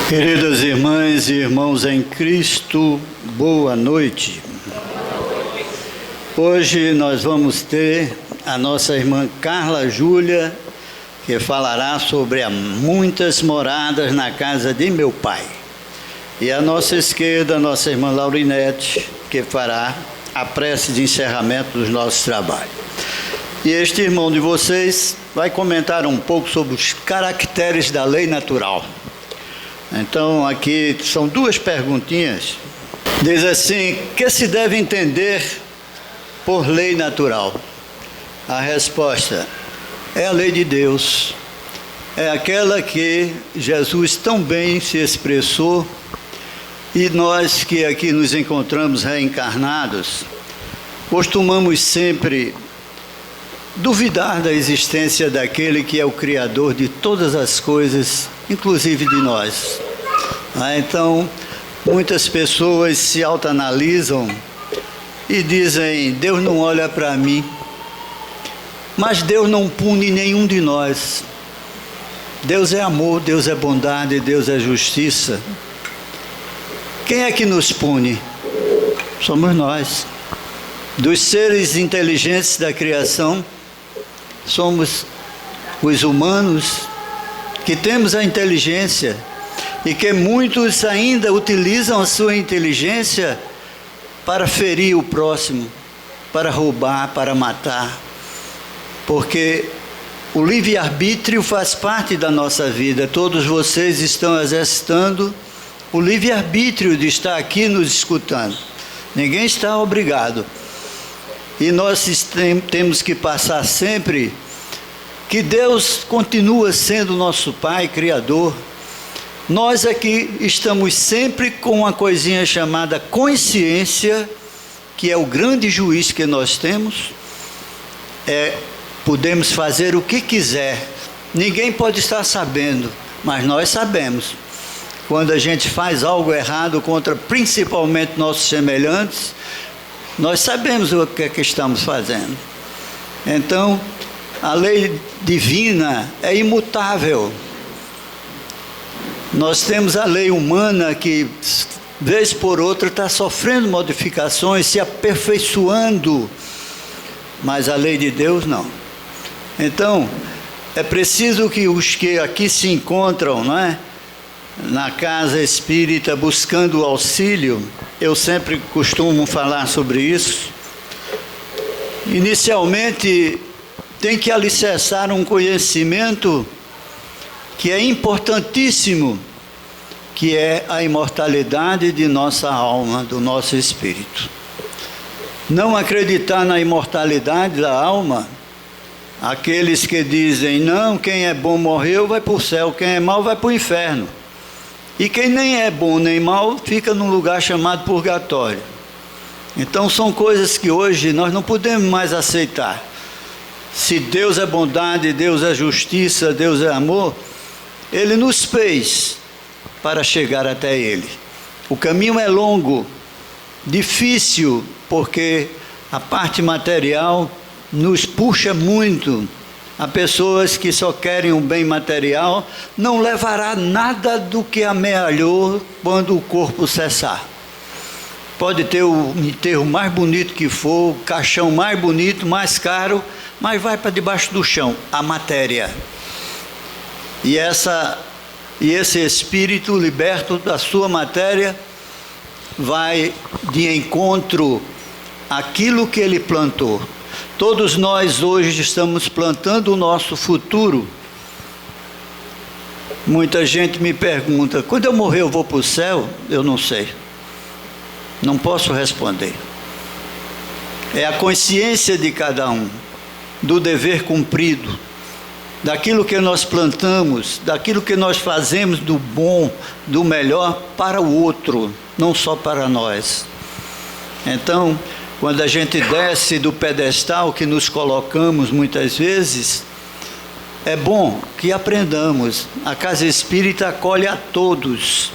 Queridas irmãs e irmãos em Cristo, boa noite. Hoje nós vamos ter a nossa irmã Carla Júlia, que falará sobre muitas moradas na casa de meu pai. E à nossa esquerda, a nossa irmã Laurinete, que fará a prece de encerramento dos nossos trabalhos. E este irmão de vocês vai comentar um pouco sobre os caracteres da lei natural. Então, aqui são duas perguntinhas. Diz assim: que se deve entender por lei natural? A resposta é a lei de Deus. É aquela que Jesus tão bem se expressou, e nós que aqui nos encontramos reencarnados, costumamos sempre duvidar da existência daquele que é o Criador de todas as coisas, inclusive de nós. Então, muitas pessoas se autoanalisam e dizem: Deus não olha para mim. Mas Deus não pune nenhum de nós. Deus é amor, Deus é bondade, Deus é justiça. Quem é que nos pune? Somos nós. Dos seres inteligentes da criação, somos os humanos que temos a inteligência e que muitos ainda utilizam a sua inteligência para ferir o próximo, para roubar, para matar. Porque o livre-arbítrio faz parte da nossa vida. Todos vocês estão exercitando o livre-arbítrio de estar aqui nos escutando. Ninguém está obrigado. E nós temos que passar sempre que Deus continua sendo nosso Pai, Criador. Nós aqui estamos sempre com uma coisinha chamada consciência, que é o grande juiz que nós temos. Podemos fazer o que quiser. Ninguém pode estar sabendo, mas nós sabemos. Quando a gente faz algo errado contra principalmente nossos semelhantes, nós sabemos o que é que estamos fazendo. Então, a lei divina é imutável. Nós temos a lei humana que, vez por outra, está sofrendo modificações, se aperfeiçoando, mas a lei de Deus não. Então, é preciso que os que aqui se encontram, não é? Na casa espírita buscando auxílio, eu sempre costumo falar sobre isso. Inicialmente, tem que alicerçar um conhecimento que é importantíssimo, que é a imortalidade de nossa alma, do nosso espírito. Não acreditar na imortalidade da alma, aqueles que dizem: não, quem é bom morreu, vai para o céu, quem é mau vai para o inferno. E quem nem é bom nem mau fica num lugar chamado purgatório. Então são coisas que hoje nós não podemos mais aceitar. Se Deus é bondade, Deus é justiça, Deus é amor, Ele nos fez para chegar até Ele. O caminho é longo, difícil, porque a parte material nos puxa muito. Há pessoas que só querem um bem material, não levará nada do que amealhou quando o corpo cessar. Pode ter o enterro mais bonito que for, o caixão mais bonito, mais caro, mas vai para debaixo do chão, a matéria. E esse espírito liberto da sua matéria vai de encontro àquilo que ele plantou. Todos nós hoje estamos plantando o nosso futuro. Muita gente me pergunta: quando eu morrer eu vou para o céu? Eu não sei. Não posso responder. É a consciência de cada um, do dever cumprido, daquilo que nós plantamos, daquilo que nós fazemos do bom, do melhor para o outro, não só para nós. Então, quando a gente desce do pedestal que nos colocamos muitas vezes, é bom que aprendamos. A casa espírita acolhe a todos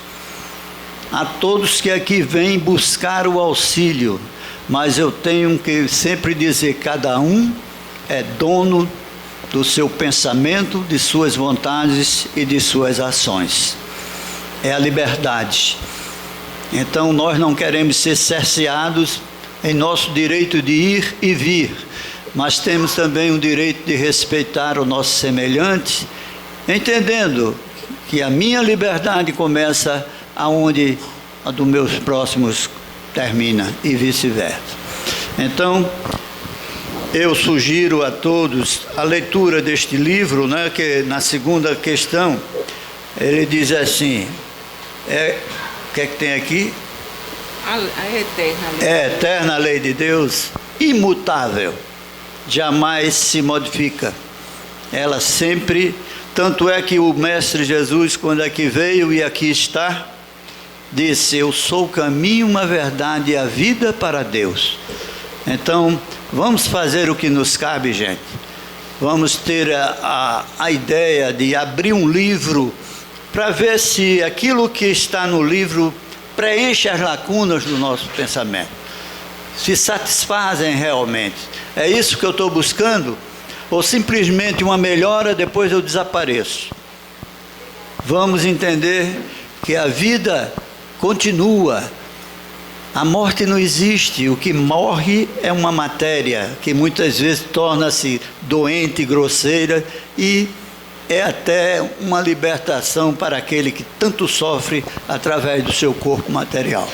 que aqui vêm buscar o auxílio, mas eu tenho que sempre dizer: cada um é dono do seu pensamento, de suas vontades e de suas ações. é a liberdade. Então nós não queremos ser cerceados em nosso direito de ir e vir, mas temos também o direito de respeitar o nosso semelhante, entendendo que a minha liberdade começa aonde a dos meus próximos termina e vice-versa. Então, eu sugiro a todos a leitura deste livro, né, que na segunda questão, ele diz assim, o que é que tem aqui? A eterna lei. É a eterna lei de Deus, imutável, jamais se modifica. Ela sempre, tanto é que o Mestre Jesus, quando aqui veio e aqui está, disse, eu sou o caminho, a verdade e a vida para Deus. Então, vamos fazer o que nos cabe, gente. Vamos ter a ideia de abrir um livro para ver se aquilo que está no livro preenche as lacunas do nosso pensamento, se satisfazem realmente. É isso que eu estou buscando? Ou simplesmente uma melhora, depois eu desapareço? Vamos entender que a vida continua, a morte não existe, o que morre é uma matéria que muitas vezes torna-se doente, grosseira, e é até uma libertação para aquele que tanto sofre através do seu corpo material.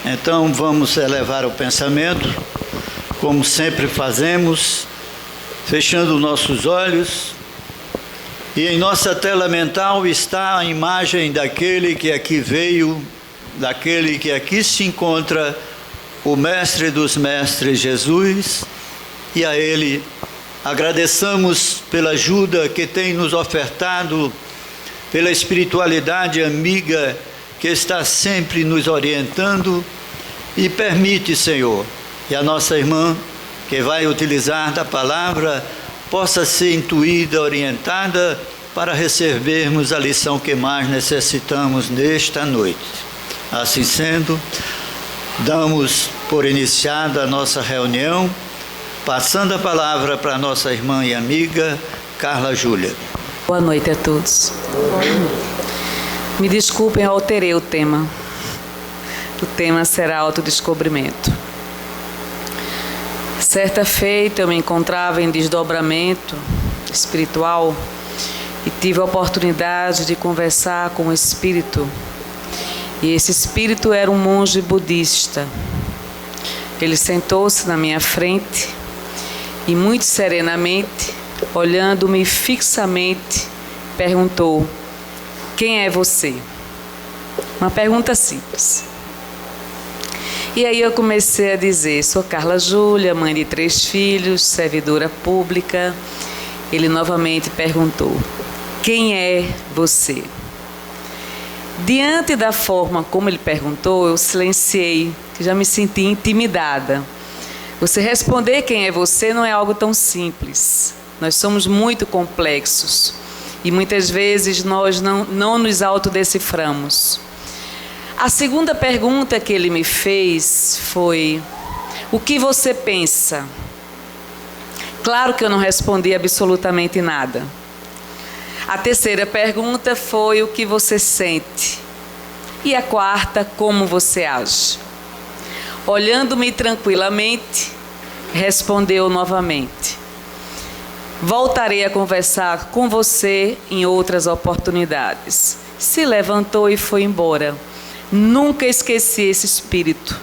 Então vamos elevar o pensamento, como sempre fazemos, fechando nossos olhos, e em nossa tela mental está a imagem daquele que aqui veio, daquele que aqui se encontra, o Mestre dos Mestres Jesus, e a Ele agradeçamos pela ajuda que tem nos ofertado, pela espiritualidade amiga que está sempre nos orientando, e permite, Senhor, que a nossa irmã, que vai utilizar da palavra, possa ser intuída, orientada, para recebermos a lição que mais necessitamos nesta noite. Assim sendo, damos por iniciada a nossa reunião, passando a palavra para a nossa irmã e amiga, Carla Júlia. Boa noite a todos. Me desculpem, eu alterei o tema. O tema será autodescobrimento. Certa feita eu me encontrava em desdobramento espiritual e tive a oportunidade de conversar com um espírito. E esse espírito era um monge budista. Ele sentou-se na minha frente e muito serenamente, olhando-me fixamente, perguntou: quem é você? Uma pergunta simples. E aí eu comecei a dizer: sou Carla Júlia, mãe de 3 filhos, servidora pública. Ele novamente perguntou: quem é você? Diante da forma como ele perguntou, eu silenciei, que já me senti intimidada. Você responder quem é você não é algo tão simples. Nós somos muito complexos e muitas vezes nós não nos autodeciframos. A segunda pergunta que ele me fez foi: o que você pensa? Claro que eu não respondi absolutamente nada. A terceira pergunta foi: o que você sente? E a quarta: como você age? Olhando-me tranquilamente, respondeu novamente: voltarei a conversar com você em outras oportunidades. Se levantou e foi embora. Nunca esqueci esse espírito.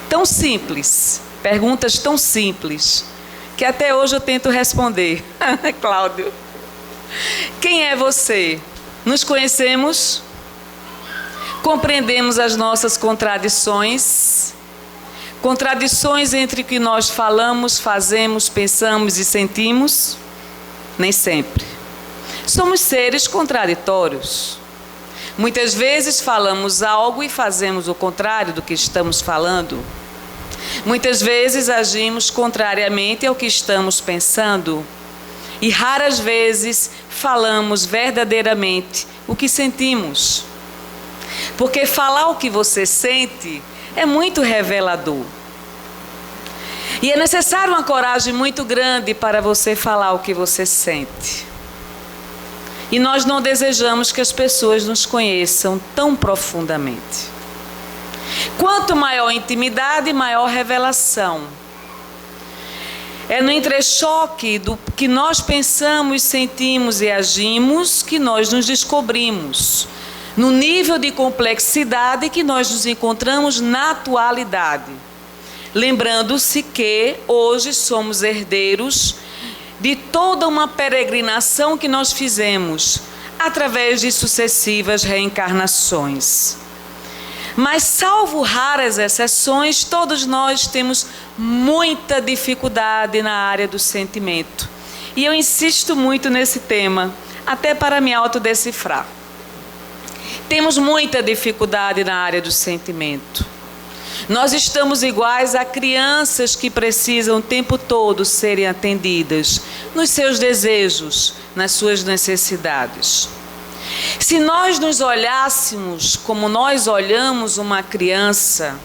Tão simples, perguntas tão simples, que até hoje eu tento responder. Cláudio, quem é você? Nos conhecemos? Compreendemos as nossas contradições? Contradições entre o que nós falamos, fazemos, pensamos e sentimos? Nem sempre. Somos seres contraditórios. Muitas vezes falamos algo e fazemos o contrário do que estamos falando. Muitas vezes agimos contrariamente ao que estamos pensando. E raras vezes falamos verdadeiramente o que sentimos. Porque falar o que você sente é muito revelador. E é necessário uma coragem muito grande para você falar o que você sente. E nós não desejamos que as pessoas nos conheçam tão profundamente. Quanto maior a intimidade, maior revelação. É no entrechoque do que nós pensamos, sentimos e agimos que nós nos descobrimos. No nível de complexidade que nós nos encontramos na atualidade. Lembrando-se que hoje somos herdeiros de toda uma peregrinação que nós fizemos através de sucessivas reencarnações. Mas, salvo raras exceções, todos nós temos muita dificuldade na área do sentimento. E eu insisto muito nesse tema, até para me autodecifrar. Temos muita dificuldade na área do sentimento. Nós estamos iguais a crianças que precisam o tempo todo serem atendidas nos seus desejos, nas suas necessidades. Se nós nos olhássemos como nós olhamos uma criança,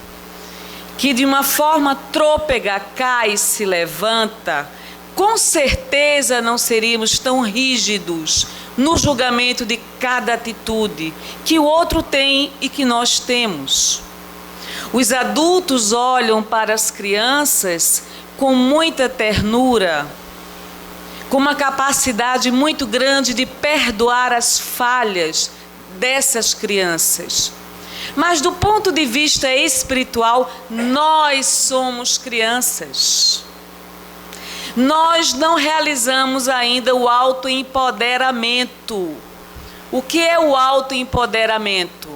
que de uma forma trôpega cai e se levanta, com certeza não seríamos tão rígidos no julgamento de cada atitude que o outro tem e que nós temos. Os adultos olham para as crianças com muita ternura, com uma capacidade muito grande de perdoar as falhas dessas crianças. Mas do ponto de vista espiritual, nós somos crianças. Nós não realizamos ainda o autoempoderamento. O que é o autoempoderamento?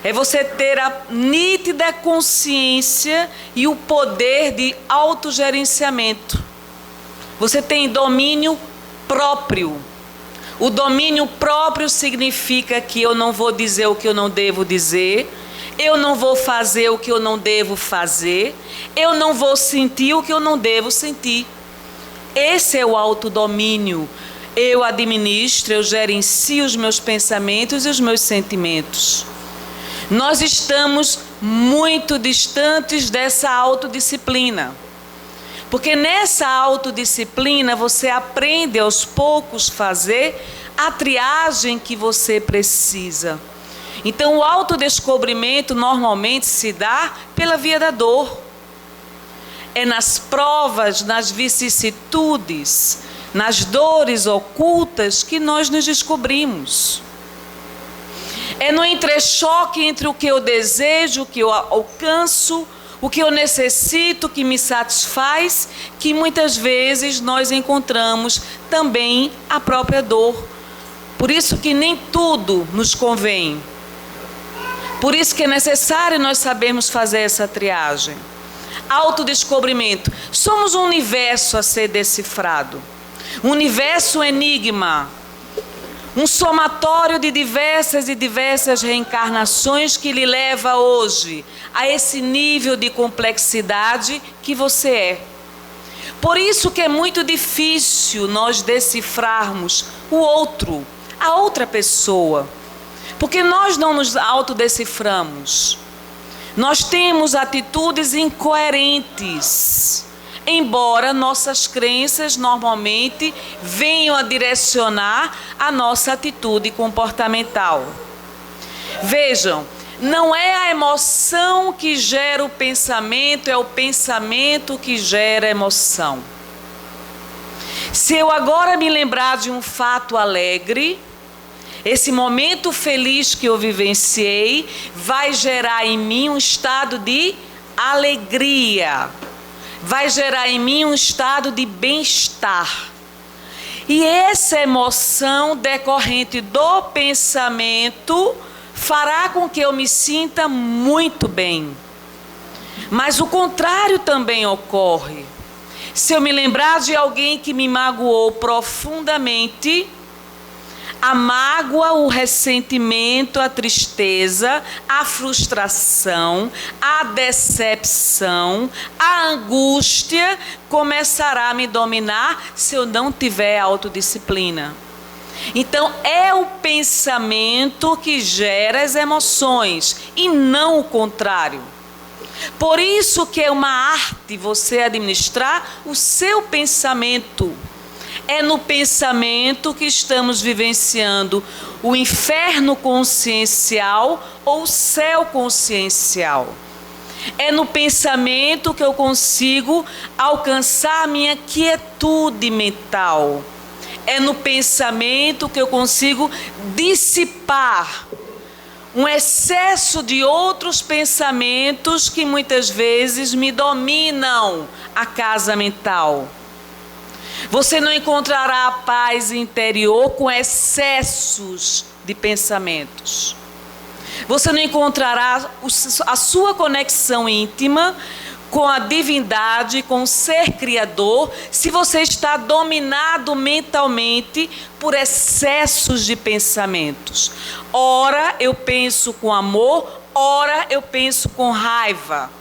É você ter a nítida consciência e o poder de autogerenciamento. Você tem domínio próprio. O domínio próprio significa que eu não vou dizer o que eu não devo dizer, eu não vou fazer o que eu não devo fazer, eu não vou sentir o que eu não devo sentir. Esse é o autodomínio. Eu administro, eu gerencio os meus pensamentos e os meus sentimentos. Nós estamos muito distantes dessa autodisciplina. Porque nessa autodisciplina você aprende aos poucos fazer a triagem que você precisa. Então o autodescobrimento normalmente se dá pela via da dor. É nas provas, nas vicissitudes, nas dores ocultas que nós nos descobrimos. É no entrechoque entre o que eu desejo, o que eu alcanço, o que eu necessito, o que me satisfaz, que muitas vezes nós encontramos também a própria dor. Por isso que nem tudo nos convém. Por isso que é necessário nós sabermos fazer essa triagem. Autodescobrimento. Somos um universo a ser decifrado. Um universo enigma. Um somatório de diversas e diversas reencarnações que lhe leva hoje a esse nível de complexidade que você é. Por isso que é muito difícil nós decifrarmos o outro, a outra pessoa. Porque nós não nos autodeciframos. Nós temos atitudes incoerentes. Embora nossas crenças normalmente venham a direcionar a nossa atitude comportamental. Vejam, não é a emoção que gera o pensamento, é o pensamento que gera a emoção. Se eu agora me lembrar de um fato alegre, esse momento feliz que eu vivenciei vai gerar em mim um estado de alegria. Vai gerar em mim um estado de bem-estar. E essa emoção decorrente do pensamento fará com que eu me sinta muito bem. Mas o contrário também ocorre. Se eu me lembrar de alguém que me magoou profundamente, a mágoa, o ressentimento, a tristeza, a frustração, a decepção, a angústia começará a me dominar se eu não tiver autodisciplina. Então é o pensamento que gera as emoções e não o contrário. Por isso que é uma arte você administrar o seu pensamento. É no pensamento que estamos vivenciando o inferno consciencial ou o céu consciencial. É no pensamento que eu consigo alcançar a minha quietude mental. É no pensamento que eu consigo dissipar um excesso de outros pensamentos que muitas vezes me dominam a casa mental. Você não encontrará a paz interior com excessos de pensamentos. Você não encontrará a sua conexão íntima com a divindade, com o ser criador, se você está dominado mentalmente por excessos de pensamentos. Ora eu penso com amor, ora eu penso com raiva.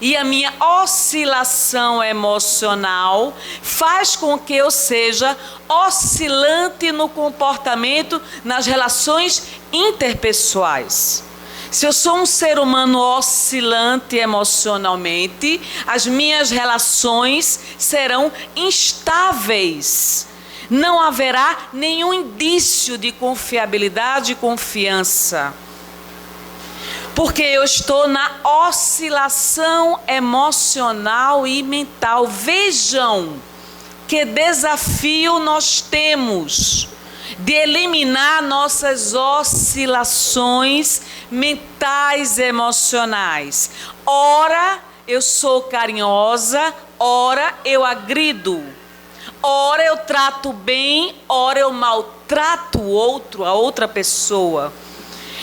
E a minha oscilação emocional faz com que eu seja oscilante no comportamento nas relações interpessoais. Se eu sou um ser humano oscilante emocionalmente, as minhas relações serão instáveis. Não haverá nenhum indício de confiabilidade e confiança. Porque eu estou na oscilação emocional e mental. Vejam que desafio nós temos de eliminar nossas oscilações mentais e emocionais. Ora eu sou carinhosa, ora eu agrido. Ora eu trato bem, ora eu maltrato a outra pessoa.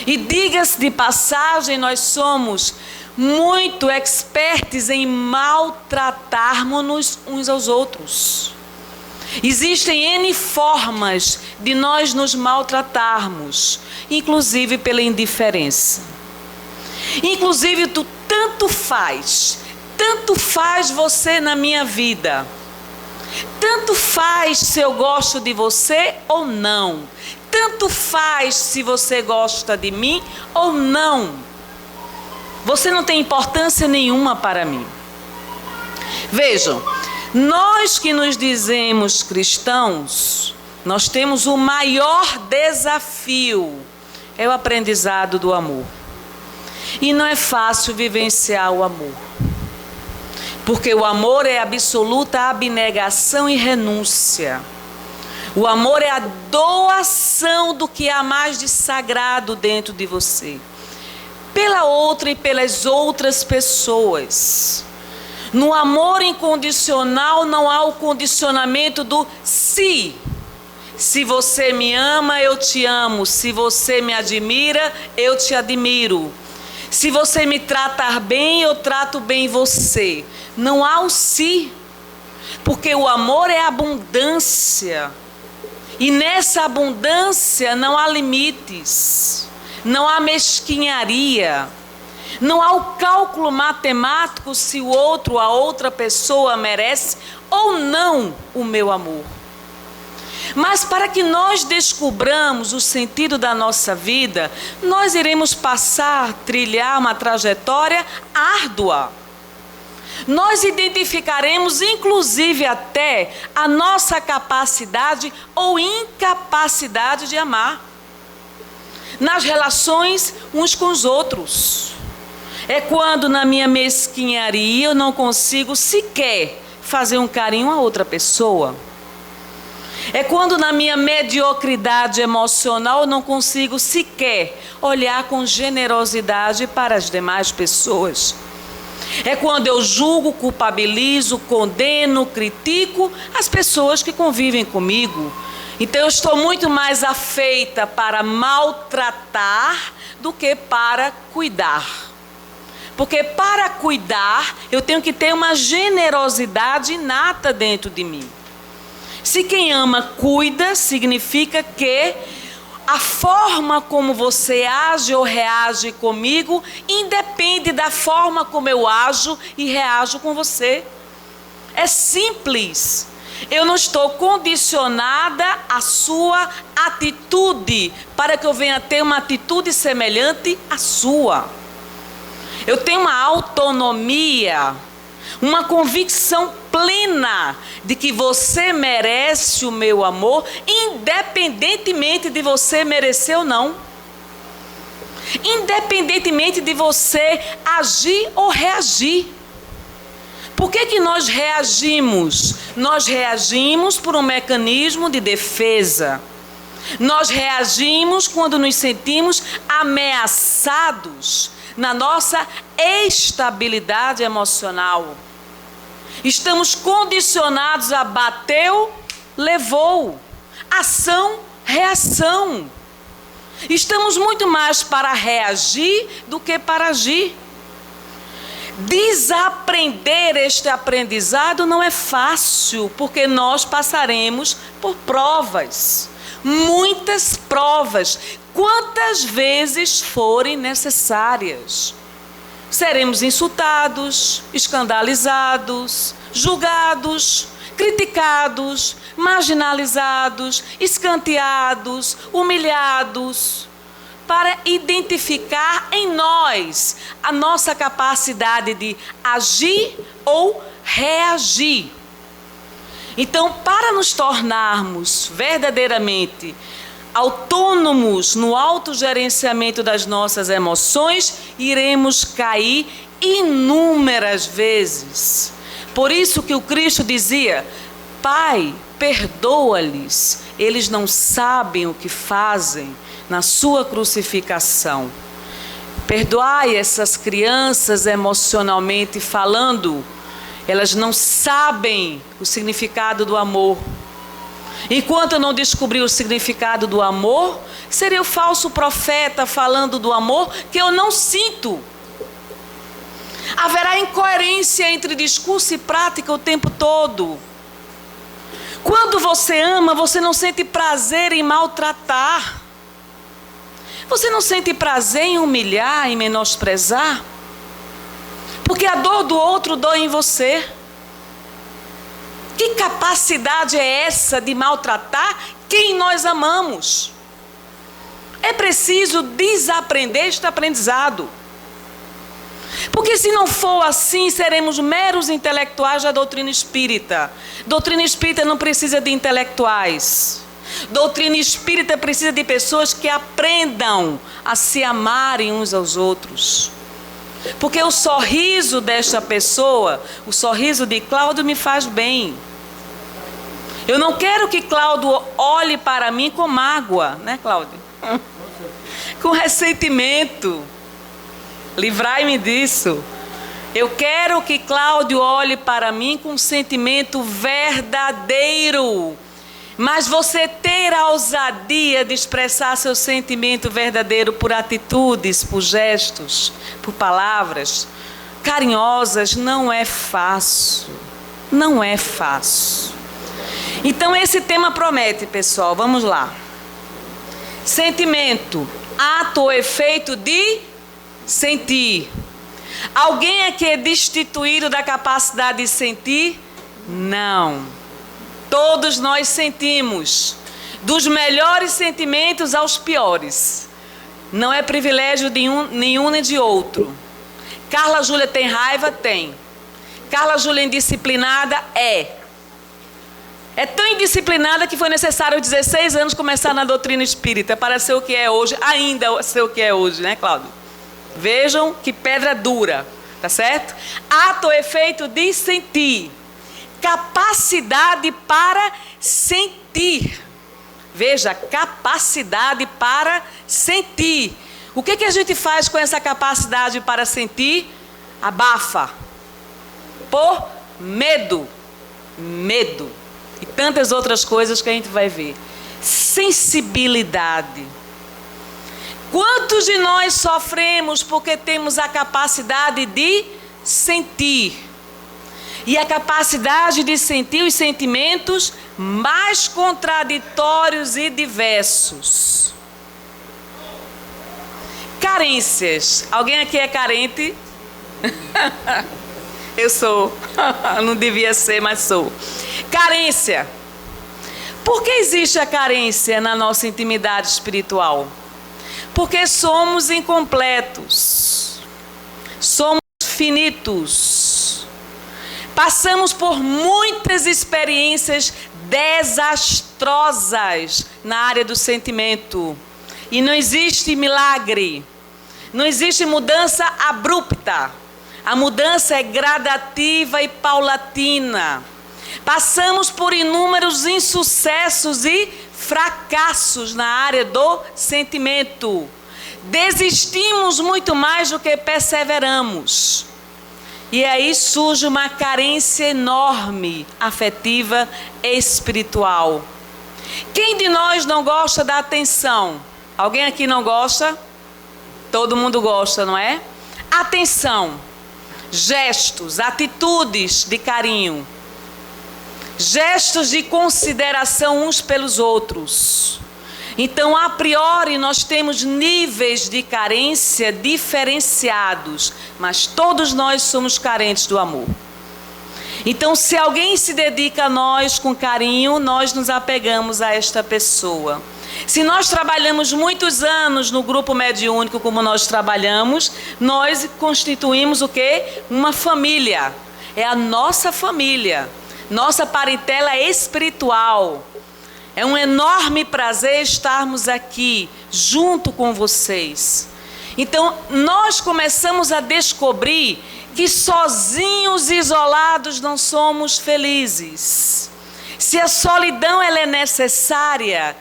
E diga-se de passagem, nós somos muito expertos em maltratarmos-nos uns aos outros. Existem N formas de nós nos maltratarmos, inclusive pela indiferença. Inclusive, tanto faz você na minha vida. Tanto faz se eu gosto de você ou não. Tanto faz se você gosta de mim ou não. Você não tem importância nenhuma para mim. Vejam, nós que nos dizemos cristãos, nós temos o maior desafio, é o aprendizado do amor. E não é fácil vivenciar o amor. Porque o amor é absoluta abnegação e renúncia. O amor é a doação do que há mais de sagrado dentro de você. Pela outra e pelas outras pessoas. No amor incondicional não há o condicionamento do se. Se você me ama, eu te amo. Se você me admira, eu te admiro. Se você me tratar bem, eu trato bem você. Não há o se. Porque o amor é abundância. E nessa abundância não há limites. Não há mesquinharia. Não há o cálculo matemático se o outro, a outra pessoa merece ou não o meu amor. Mas para que nós descubramos o sentido da nossa vida, nós iremos trilhar uma trajetória árdua. Nós identificaremos inclusive até a nossa capacidade ou incapacidade de amar. Nas relações uns com os outros. É quando na minha mesquinharia eu não consigo sequer fazer um carinho a outra pessoa. É quando na minha mediocridade emocional eu não consigo sequer olhar com generosidade para as demais pessoas. É quando eu julgo, culpabilizo, condeno, critico as pessoas que convivem comigo. Então eu estou muito mais afeita para maltratar do que para cuidar. Porque para cuidar eu tenho que ter uma generosidade inata dentro de mim. Se quem ama cuida, significa que a forma como você age ou reage comigo independe da forma como eu ajo e reajo com você. É simples. Eu não estou condicionada à sua atitude para que eu venha ter uma atitude semelhante à sua. Eu tenho uma autonomia uma convicção plena de que você merece o meu amor, independentemente de você merecer ou não. Independentemente de você agir ou reagir. Por que nós reagimos? Nós reagimos por um mecanismo de defesa. Nós reagimos quando nos sentimos ameaçados na nossa estabilidade emocional. Estamos condicionados a bateu, levou. Ação, reação. Estamos muito mais para reagir do que para agir. Desaprender este aprendizado não é fácil, porque nós passaremos por provas. Muitas provas, quantas vezes forem necessárias. Seremos insultados, escandalizados, julgados, criticados, marginalizados, escanteados, humilhados, para identificar em nós a nossa capacidade de agir ou reagir. Então, para nos tornarmos verdadeiramente autônomos no autogerenciamento das nossas emoções, iremos cair inúmeras vezes. Por isso que o Cristo dizia: Pai, perdoa-lhes, eles não sabem o que fazem, na sua crucificação. Perdoai essas crianças emocionalmente falando, elas não sabem o significado do amor. Enquanto eu não descobrir o significado do amor, seria o falso profeta falando do amor que eu não sinto. Haverá incoerência entre discurso e prática o tempo todo. Quando você ama, você não sente prazer em maltratar. Você não sente prazer em humilhar, em menosprezar? Porque a dor do outro dói em você. Que capacidade é essa de maltratar quem nós amamos? É preciso desaprender este aprendizado. Porque se não for assim, seremos meros intelectuais da doutrina espírita. Doutrina espírita não precisa de intelectuais. Doutrina espírita precisa de pessoas que aprendam a se amarem uns aos outros. Porque o sorriso desta pessoa, o sorriso de Cláudio me faz bem. Eu não quero que Cláudio olhe para mim com mágoa, né, Cláudio? Com ressentimento. Livrai-me disso. Eu quero que Cláudio olhe para mim com um sentimento verdadeiro. Mas você ter a ousadia de expressar seu sentimento verdadeiro por atitudes, por gestos, por palavras carinhosas, não é fácil. Não é fácil. Então esse tema promete, pessoal. Vamos lá. Sentimento, ato ou efeito de sentir. Alguém aqui é destituído da capacidade de sentir? Não. Todos nós sentimos, dos melhores sentimentos aos piores. Não é privilégio de nenhum nem de outro. Carla Júlia tem raiva? Tem. Carla Júlia é indisciplinada? É. É tão indisciplinada que foi necessário aos 16 anos começar na doutrina espírita para ser o que é hoje, ainda ser o que é hoje, né, Cláudio? Vejam que pedra dura, tá certo? Ato ou efeito de sentir. Capacidade para sentir. Veja, capacidade para sentir. O que a gente faz com essa capacidade para sentir? Abafa. Por medo. Medo. E tantas outras coisas que a gente vai ver. Sensibilidade. Quantos de nós sofremos porque temos a capacidade de sentir? E a capacidade de sentir os sentimentos mais contraditórios e diversos. Carências. Alguém aqui é carente? Eu sou. Não devia ser, mas sou. Carência. Por que existe a carência na nossa intimidade espiritual? Porque somos incompletos. Somos finitos. Passamos por muitas experiências desastrosas na área do sentimento. E não existe milagre. Não existe mudança abrupta. A mudança é gradativa e paulatina. Passamos por inúmeros insucessos e fracassos na área do sentimento. Desistimos muito mais do que perseveramos. E aí surge uma carência enorme, afetiva e espiritual. Quem de nós não gosta da atenção? Alguém aqui não gosta? Todo mundo gosta, não é? Atenção, gestos, atitudes de carinho, gestos de consideração uns pelos outros. Então, a priori, nós temos níveis de carência diferenciados, mas todos nós somos carentes do amor. Então, se alguém se dedica a nós com carinho, nós nos apegamos a esta pessoa. Se nós trabalhamos muitos anos no grupo mediúnico como nós trabalhamos, nós constituímos o quê? Uma família. É a nossa família, nossa parentela espiritual. É um enorme prazer estarmos aqui junto com vocês. Então, nós começamos a descobrir que sozinhos, isolados, não somos felizes. Se a solidão ela é necessária,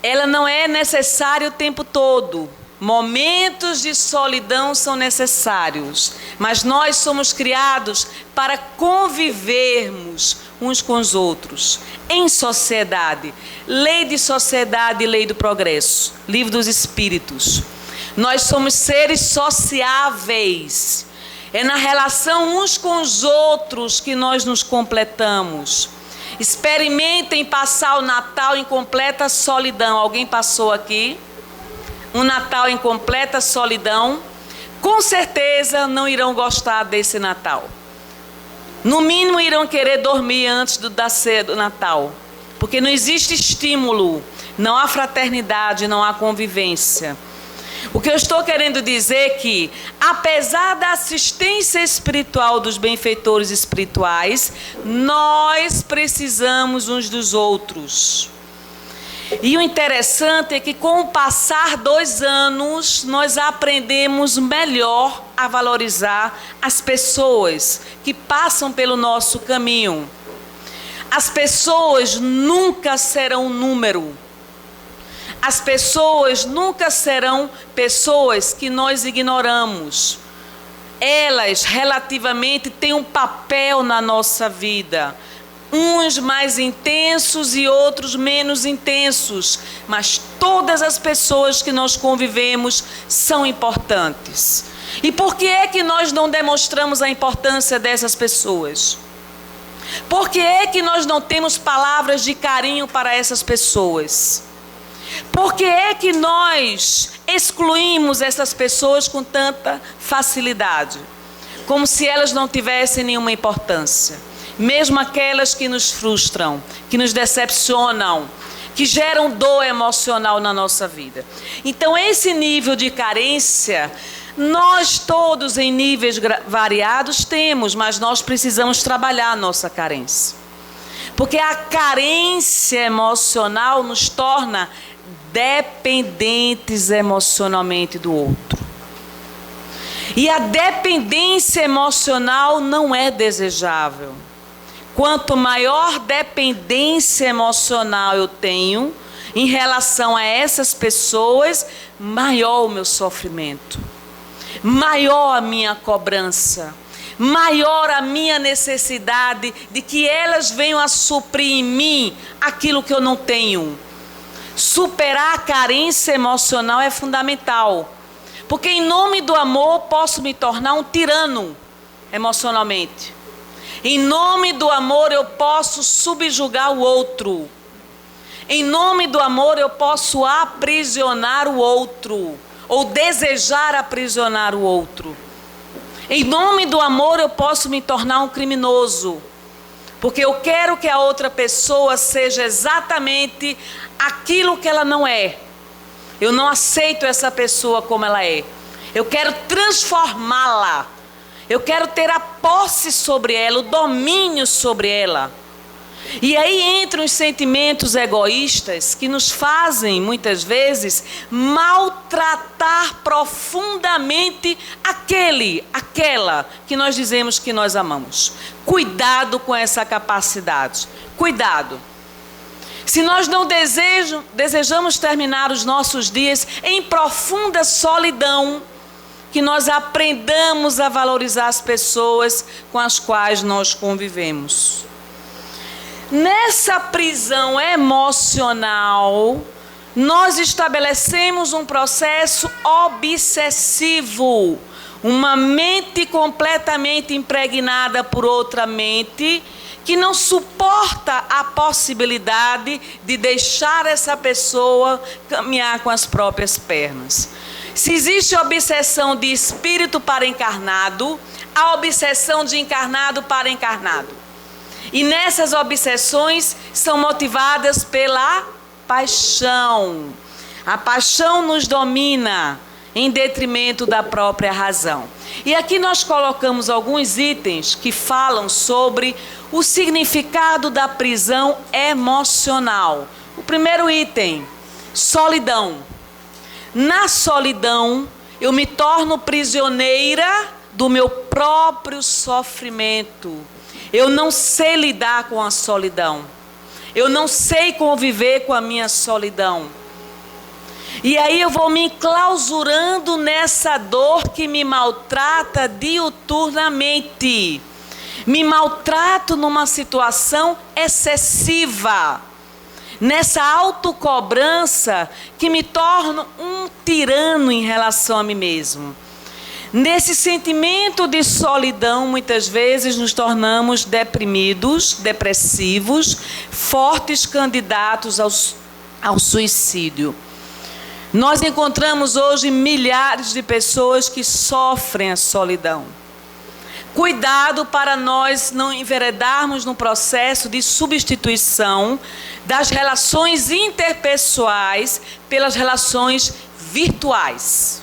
ela não é necessária o tempo todo. Momentos de solidão são necessários, mas nós somos criados para convivermos uns com os outros, em sociedade. Lei de sociedade e lei do progresso, livro dos espíritos. Nós somos seres sociáveis. É na relação uns com os outros que nós nos completamos. Experimentem passar o Natal em completa solidão. Alguém passou aqui? Um Natal em completa solidão? Com certeza não irão gostar desse Natal. No mínimo irão querer dormir antes da ceia do Natal. Porque não existe estímulo, não há fraternidade, não há convivência. O que eu estou querendo dizer é que, apesar da assistência espiritual dos benfeitores espirituais, nós precisamos uns dos outros. E o interessante é que, com o passar dos anos, nós aprendemos melhor a valorizar as pessoas que passam pelo nosso caminho. As pessoas nunca serão número. As pessoas nunca serão pessoas que nós ignoramos. Elas, relativamente, têm um papel na nossa vida. Uns mais intensos e outros menos intensos. Mas todas as pessoas que nós convivemos são importantes. E por que é que nós não demonstramos a importância dessas pessoas? Por que é que nós não temos palavras de carinho para essas pessoas? Por que é que nós excluímos essas pessoas com tanta facilidade? Como se elas não tivessem nenhuma importância. Mesmo aquelas que nos frustram, que nos decepcionam, que geram dor emocional na nossa vida. Então, esse nível de carência, nós todos em níveis variados temos, mas nós precisamos trabalhar a nossa carência. Porque a carência emocional nos torna dependentes emocionalmente do outro. E a dependência emocional não é desejável. Quanto maior dependência emocional eu tenho em relação a essas pessoas, maior o meu sofrimento, maior a minha cobrança, maior a minha necessidade de que elas venham a suprir em mim aquilo que eu não tenho. Superar a carência emocional é fundamental, porque em nome do amor posso me tornar um tirano emocionalmente. Em nome do amor eu posso subjugar o outro. Em nome do amor eu posso aprisionar o outro, ou desejar aprisionar o outro. Em nome do amor eu posso me tornar um criminoso, porque eu quero que a outra pessoa seja exatamente aquilo que ela não é. Eu não aceito essa pessoa como ela é. Eu quero transformá-la. Eu quero ter a posse sobre ela, o domínio sobre ela. E aí entram os sentimentos egoístas que nos fazem, muitas vezes, maltratar profundamente aquela que nós dizemos que nós amamos. Cuidado com essa capacidade. Cuidado. Se nós não desejamos terminar os nossos dias em profunda solidão, que nós aprendamos a valorizar as pessoas com as quais nós convivemos. Nessa prisão emocional, nós estabelecemos um processo obsessivo, uma mente completamente impregnada por outra mente, que não suporta a possibilidade de deixar essa pessoa caminhar com as próprias pernas. Se existe obsessão de espírito para encarnado, há obsessão de encarnado para encarnado. E nessas obsessões são motivadas pela paixão. A paixão nos domina em detrimento da própria razão. E aqui nós colocamos alguns itens que falam sobre o significado da prisão emocional. O primeiro item, solidão. Na solidão, eu me torno prisioneira do meu próprio sofrimento. Eu não sei lidar com a solidão. Eu não sei conviver com a minha solidão. E aí eu vou me enclausurando nessa dor que me maltrata diuturnamente. Me maltrato numa situação excessiva. Nessa autocobrança que me torna um tirano em relação a mim mesmo. Nesse sentimento de solidão, muitas vezes nos tornamos deprimidos, depressivos, fortes candidatos ao suicídio. Nós encontramos hoje milhares de pessoas que sofrem a solidão. Cuidado para nós não enveredarmos no processo de substituição das relações interpessoais pelas relações virtuais.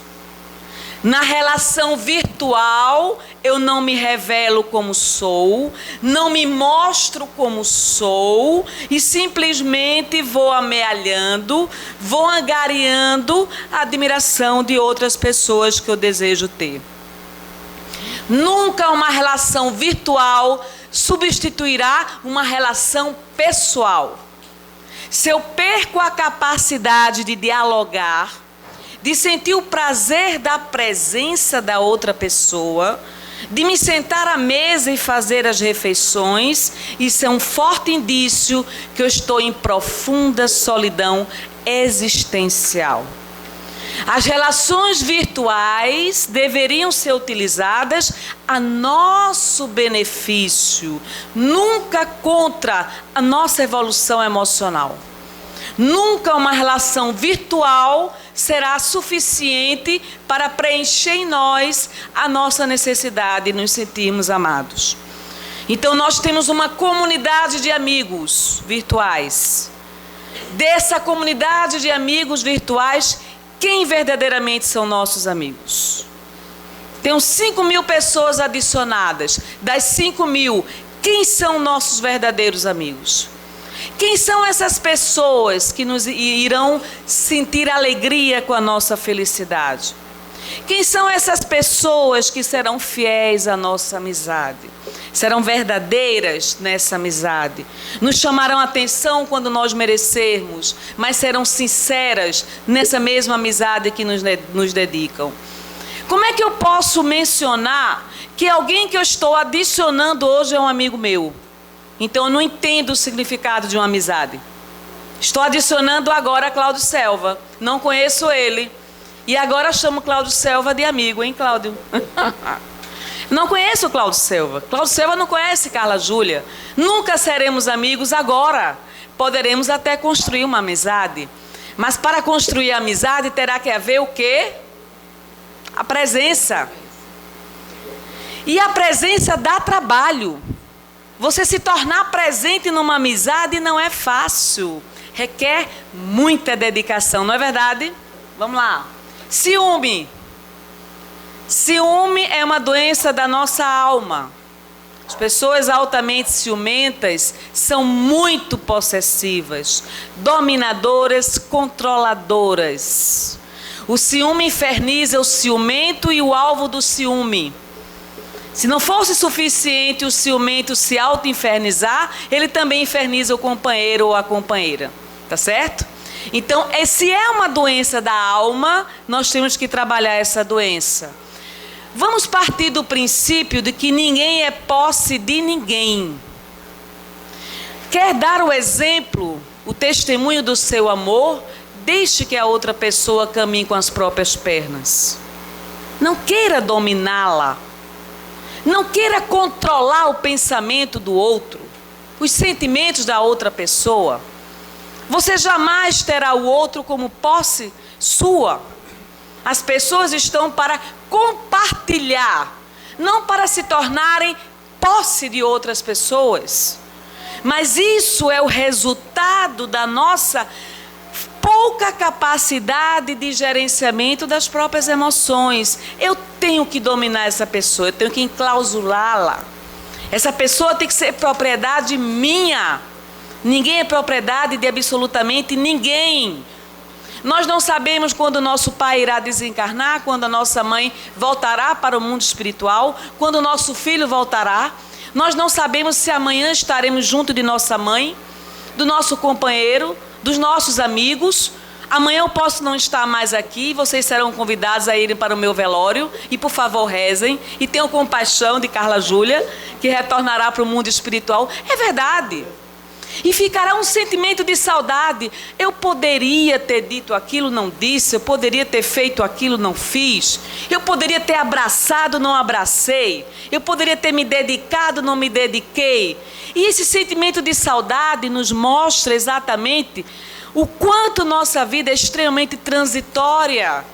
Na relação virtual, eu não me revelo como sou, não me mostro como sou e simplesmente vou amealhando, vou angariando a admiração de outras pessoas que eu desejo ter. Nunca uma relação virtual substituirá uma relação pessoal. Se eu perco a capacidade de dialogar, de sentir o prazer da presença da outra pessoa, de me sentar à mesa e fazer as refeições, isso é um forte indício que eu estou em profunda solidão existencial. As relações virtuais deveriam ser utilizadas a nosso benefício, nunca contra a nossa evolução emocional. Nunca uma relação virtual será suficiente para preencher em nós a nossa necessidade de nos sentirmos amados. Então nós temos uma comunidade de amigos virtuais. Dessa comunidade de amigos virtuais, quem verdadeiramente são nossos amigos? Tem 5.000 pessoas adicionadas. Das 5.000, quem são nossos verdadeiros amigos? Quem são essas pessoas que nos irão sentir alegria com a nossa felicidade? Quem são essas pessoas que serão fiéis à nossa amizade? Serão verdadeiras nessa amizade? Nos chamarão a atenção quando nós merecermos, mas serão sinceras nessa mesma amizade que nos dedicam. Como é que eu posso mencionar que alguém que eu estou adicionando hoje é um amigo meu? Então eu não entendo o significado de uma amizade. Estou adicionando agora a Cláudio Selva. Não conheço ele. E agora chamo Cláudio Selva de amigo, hein, Cláudio? Não conheço o Cláudio Selva. Cláudio Selva não conhece Carla Júlia. Nunca seremos amigos agora. Poderemos até construir uma amizade. Mas para construir a amizade terá que haver o quê? A presença. E a presença dá trabalho. Você se tornar presente numa amizade não é fácil. Requer muita dedicação, não é verdade? Vamos lá. Ciúme. Ciúme é uma doença da nossa alma. As pessoas altamente ciumentas são muito possessivas, dominadoras, controladoras. O ciúme inferniza o ciumento e o alvo do ciúme. Se não fosse suficiente o ciumento se auto-infernizar, ele também inferniza o companheiro ou a companheira. Tá certo? Então, se é uma doença da alma, nós temos que trabalhar essa doença. Vamos partir do princípio de que ninguém é posse de ninguém. Quer dar o exemplo, o testemunho do seu amor? Deixe que a outra pessoa caminhe com as próprias pernas. Não queira dominá-la. Não queira controlar o pensamento do outro, os sentimentos da outra pessoa. Você jamais terá o outro como posse sua. As pessoas estão para compartilhar, não para se tornarem posse de outras pessoas. Mas isso é o resultado da nossa pouca capacidade de gerenciamento das próprias emoções. Eu tenho que dominar essa pessoa, eu tenho que enclausulá-la. Essa pessoa tem que ser propriedade minha. Ninguém é propriedade de absolutamente ninguém. Nós não sabemos quando o nosso pai irá desencarnar, quando a nossa mãe voltará para o mundo espiritual, quando o nosso filho voltará. Nós não sabemos se amanhã estaremos junto de nossa mãe, do nosso companheiro, dos nossos amigos. Amanhã eu posso não estar mais aqui, vocês serão convidados a irem para o meu velório. E por favor rezem, e tenham compaixão de Carla Júlia, que retornará para o mundo espiritual. É verdade. E ficará um sentimento de saudade. Eu poderia ter dito aquilo, não disse. Eu poderia ter feito aquilo, não fiz. Eu poderia ter abraçado, não abracei. Eu poderia ter me dedicado, não me dediquei. E esse sentimento de saudade nos mostra exatamente o quanto nossa vida é extremamente transitória.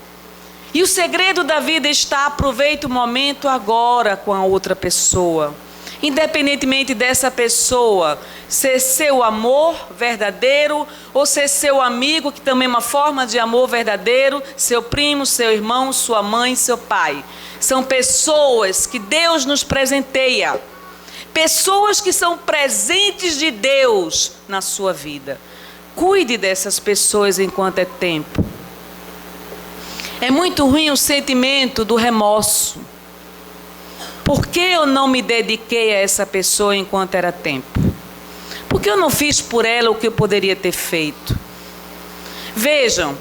E o segredo da vida está: aproveite o momento agora com a outra pessoa. Independentemente dessa pessoa ser seu amor verdadeiro ou ser seu amigo, que também é uma forma de amor verdadeiro, seu primo, seu irmão, sua mãe, seu pai. São pessoas que Deus nos presenteia. Pessoas que são presentes de Deus na sua vida. Cuide dessas pessoas enquanto é tempo. É muito ruim o sentimento do remorso. Por que eu não me dediquei a essa pessoa enquanto era tempo? Por que eu não fiz por ela o que eu poderia ter feito? Vejam,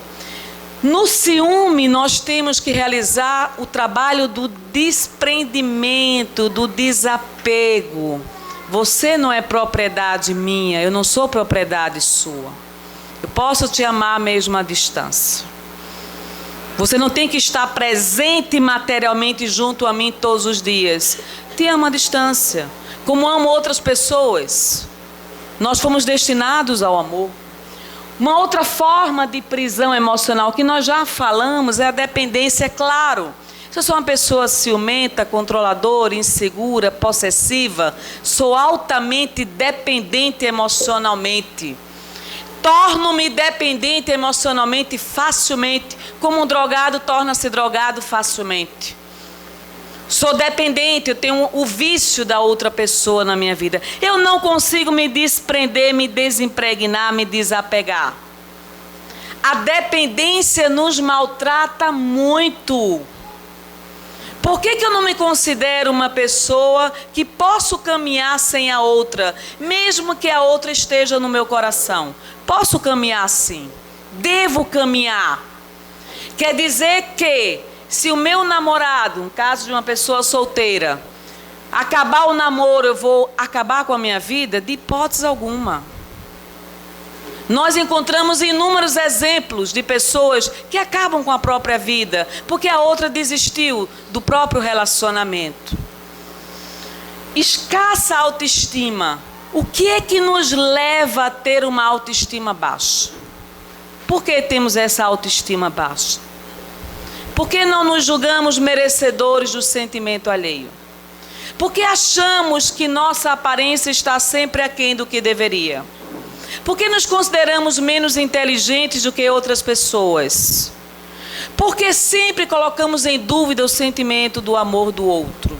no ciúme nós temos que realizar o trabalho do desprendimento, do desapego. Você não é propriedade minha, eu não sou propriedade sua. Eu posso te amar mesmo à distância. Você não tem que estar presente materialmente junto a mim todos os dias. Te amo à distância, como amo outras pessoas. Nós fomos destinados ao amor. Uma outra forma de prisão emocional que nós já falamos é a dependência, é claro. Se eu sou uma pessoa ciumenta, controladora, insegura, possessiva, sou altamente dependente emocionalmente. Torno-me dependente emocionalmente facilmente, como um drogado torna-se drogado facilmente. Sou dependente, eu tenho o vício da outra pessoa na minha vida. Eu não consigo me desprender, me desimpregnar, me desapegar. A dependência nos maltrata muito. Por que eu não me considero uma pessoa que posso caminhar sem a outra, mesmo que a outra esteja no meu coração? Posso caminhar sim, devo caminhar. Quer dizer que, se o meu namorado, no caso de uma pessoa solteira, acabar o namoro, eu vou acabar com a minha vida? De hipótese alguma. Nós encontramos inúmeros exemplos de pessoas que acabam com a própria vida, porque a outra desistiu do próprio relacionamento. Escassa autoestima. O que é que nos leva a ter uma autoestima baixa? Por que temos essa autoestima baixa? Por que não nos julgamos merecedores do sentimento alheio? Porque achamos que nossa aparência está sempre aquém do que deveria. Porque nos consideramos menos inteligentes do que outras pessoas. Porque sempre colocamos em dúvida o sentimento do amor do outro.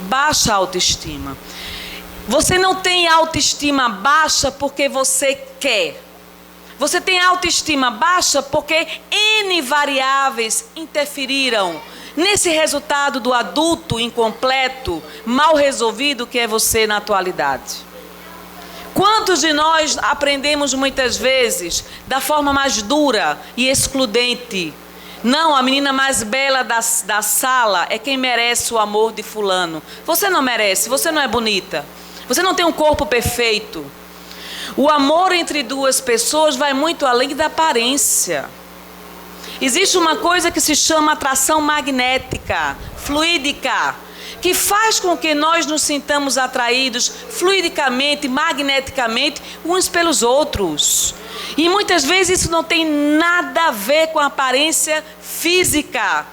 Baixa autoestima. Você não tem autoestima baixa porque você quer. Você tem autoestima baixa porque N variáveis interferiram nesse resultado do adulto incompleto, mal resolvido que é você na atualidade. Quantos de nós aprendemos muitas vezes da forma mais dura e excludente? Não, a menina mais bela da sala é quem merece o amor de fulano. Você não merece, você não é bonita. Você não tem um corpo perfeito. O amor entre duas pessoas vai muito além da aparência. Existe uma coisa que se chama atração magnética, fluídica, que faz com que nós nos sintamos atraídos fluidicamente, magneticamente, uns pelos outros. E muitas vezes isso não tem nada a ver com a aparência física.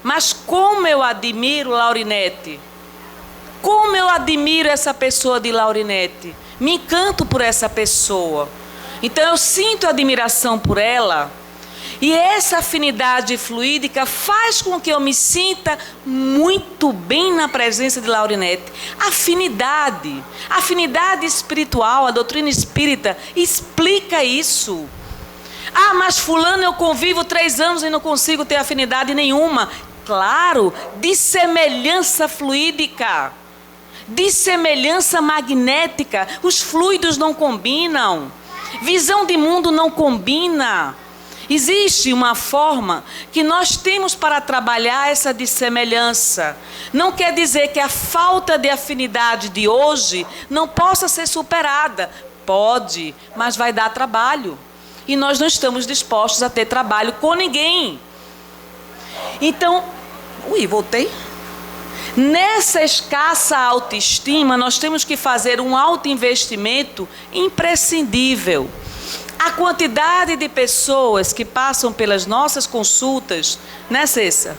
Mas como eu admiro Laurinete. Como eu admiro essa pessoa de Laurinete. Me encanto por essa pessoa. Então eu sinto admiração por ela. E essa afinidade fluídica faz com que eu me sinta muito bem na presença de Laurinete. Afinidade espiritual, a doutrina espírita explica isso. Ah, mas fulano eu convivo 3 anos e não consigo ter afinidade nenhuma. Claro, de semelhança fluídica, de semelhança magnética. Os fluidos não combinam. Visão de mundo não combina. Existe uma forma que nós temos para trabalhar essa dissemelhança. Não quer dizer que a falta de afinidade de hoje não possa ser superada. Pode, mas vai dar trabalho. E nós não estamos dispostos a ter trabalho com ninguém. Então, voltei. Nessa escassa autoestima, nós temos que fazer um autoinvestimento imprescindível. A quantidade de pessoas que passam pelas nossas consultas, né, Cessa?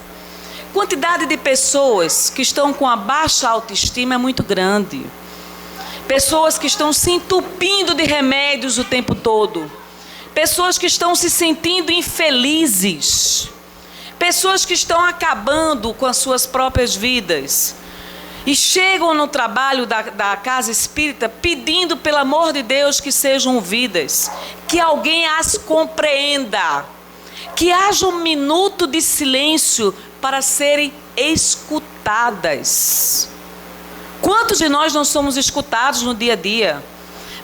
Quantidade de pessoas que estão com a baixa autoestima é muito grande. Pessoas que estão se entupindo de remédios o tempo todo. Pessoas que estão se sentindo infelizes. Pessoas que estão acabando com as suas próprias vidas. E chegam no trabalho da casa espírita pedindo, pelo amor de Deus, que sejam ouvidas. Que alguém as compreenda. Que haja um minuto de silêncio para serem escutadas. Quantos de nós não somos escutados no dia a dia?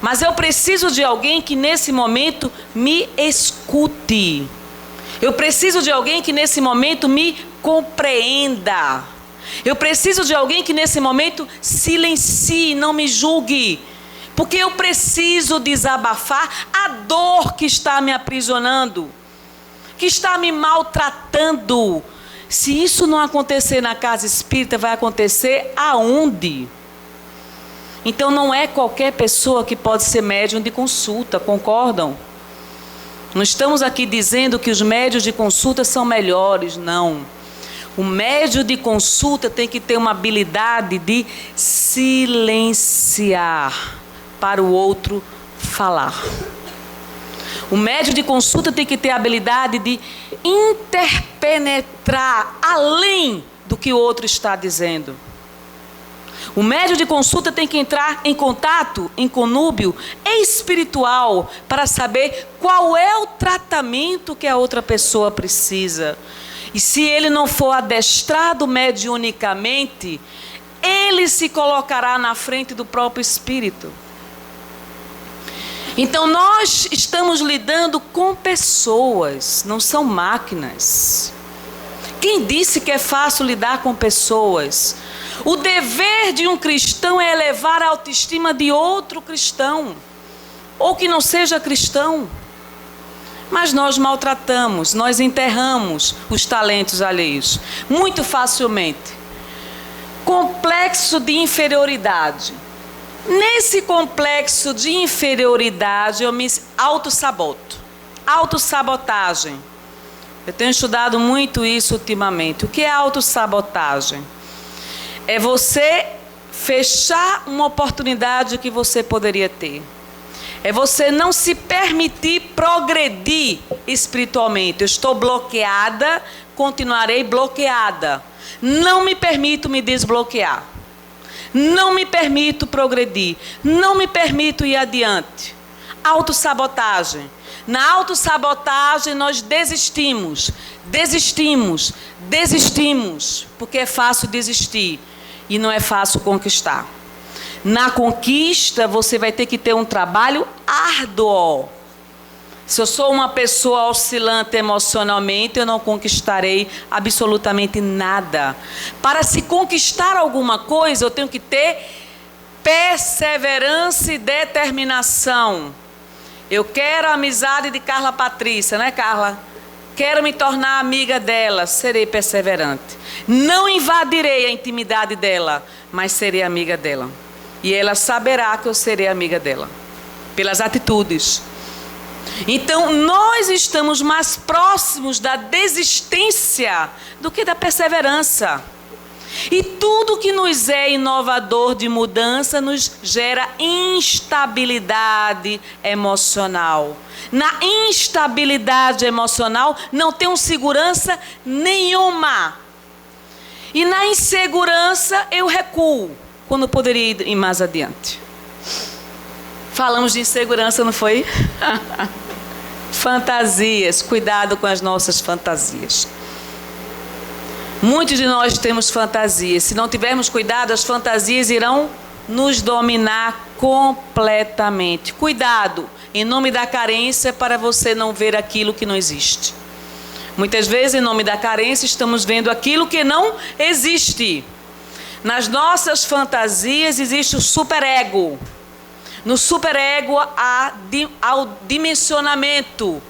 Mas eu preciso de alguém que nesse momento me escute. Eu preciso de alguém que nesse momento me compreenda. Eu preciso de alguém que nesse momento silencie, não me julgue. Porque eu preciso desabafar a dor que está me aprisionando, que está me maltratando. Se isso não acontecer na casa espírita, vai acontecer aonde? Então não é qualquer pessoa que pode ser médium de consulta, concordam? Não estamos aqui dizendo que os médiuns de consulta são melhores, não. O médium de consulta tem que ter uma habilidade de silenciar para o outro falar. O médium de consulta tem que ter a habilidade de interpenetrar além do que o outro está dizendo. O médium de consulta tem que entrar em contato, em conúbio espiritual para saber qual é o tratamento que a outra pessoa precisa. E se ele não for adestrado mediunicamente, ele se colocará na frente do próprio espírito. Então nós estamos lidando com pessoas, não são máquinas. Quem disse que é fácil lidar com pessoas? O dever de um cristão é elevar a autoestima de outro cristão, ou que não seja cristão. Mas nós maltratamos, nós enterramos os talentos alheios, muito facilmente. Complexo de inferioridade. Nesse complexo de inferioridade eu me autossaboto. Autossabotagem. Eu tenho estudado muito isso ultimamente. O que é autossabotagem? É você fechar uma oportunidade que você poderia ter. É você não se permitir progredir espiritualmente. Eu estou bloqueada, continuarei bloqueada. Não me permito me desbloquear. Não me permito progredir. Não me permito ir adiante. Autossabotagem. Na autossabotagem nós desistimos, porque é fácil desistir e não é fácil conquistar. Na conquista você vai ter que ter um trabalho árduo. Se eu sou uma pessoa oscilante emocionalmente, eu não conquistarei absolutamente nada. Para se conquistar alguma coisa, eu tenho que ter perseverança e determinação. Eu quero a amizade de Carla Patrícia, né, Carla? Quero me tornar amiga dela, serei perseverante. Não invadirei a intimidade dela, mas serei amiga dela. E ela saberá que eu serei amiga dela, pelas atitudes. Então, nós estamos mais próximos da desistência do que da perseverança. E tudo que nos é inovador de mudança nos gera instabilidade emocional. Na instabilidade emocional não tenho segurança nenhuma. E na insegurança eu recuo, quando poderia ir mais adiante. Falamos de insegurança, não foi? Fantasias, cuidado com as nossas fantasias. Muitos de nós temos fantasias. Se não tivermos cuidado, as fantasias irão nos dominar completamente. Cuidado, em nome da carência, para você não ver aquilo que não existe. Muitas vezes, em nome da carência, estamos vendo aquilo que não existe. Nas nossas fantasias existe o superego. No superego há o dimensionamento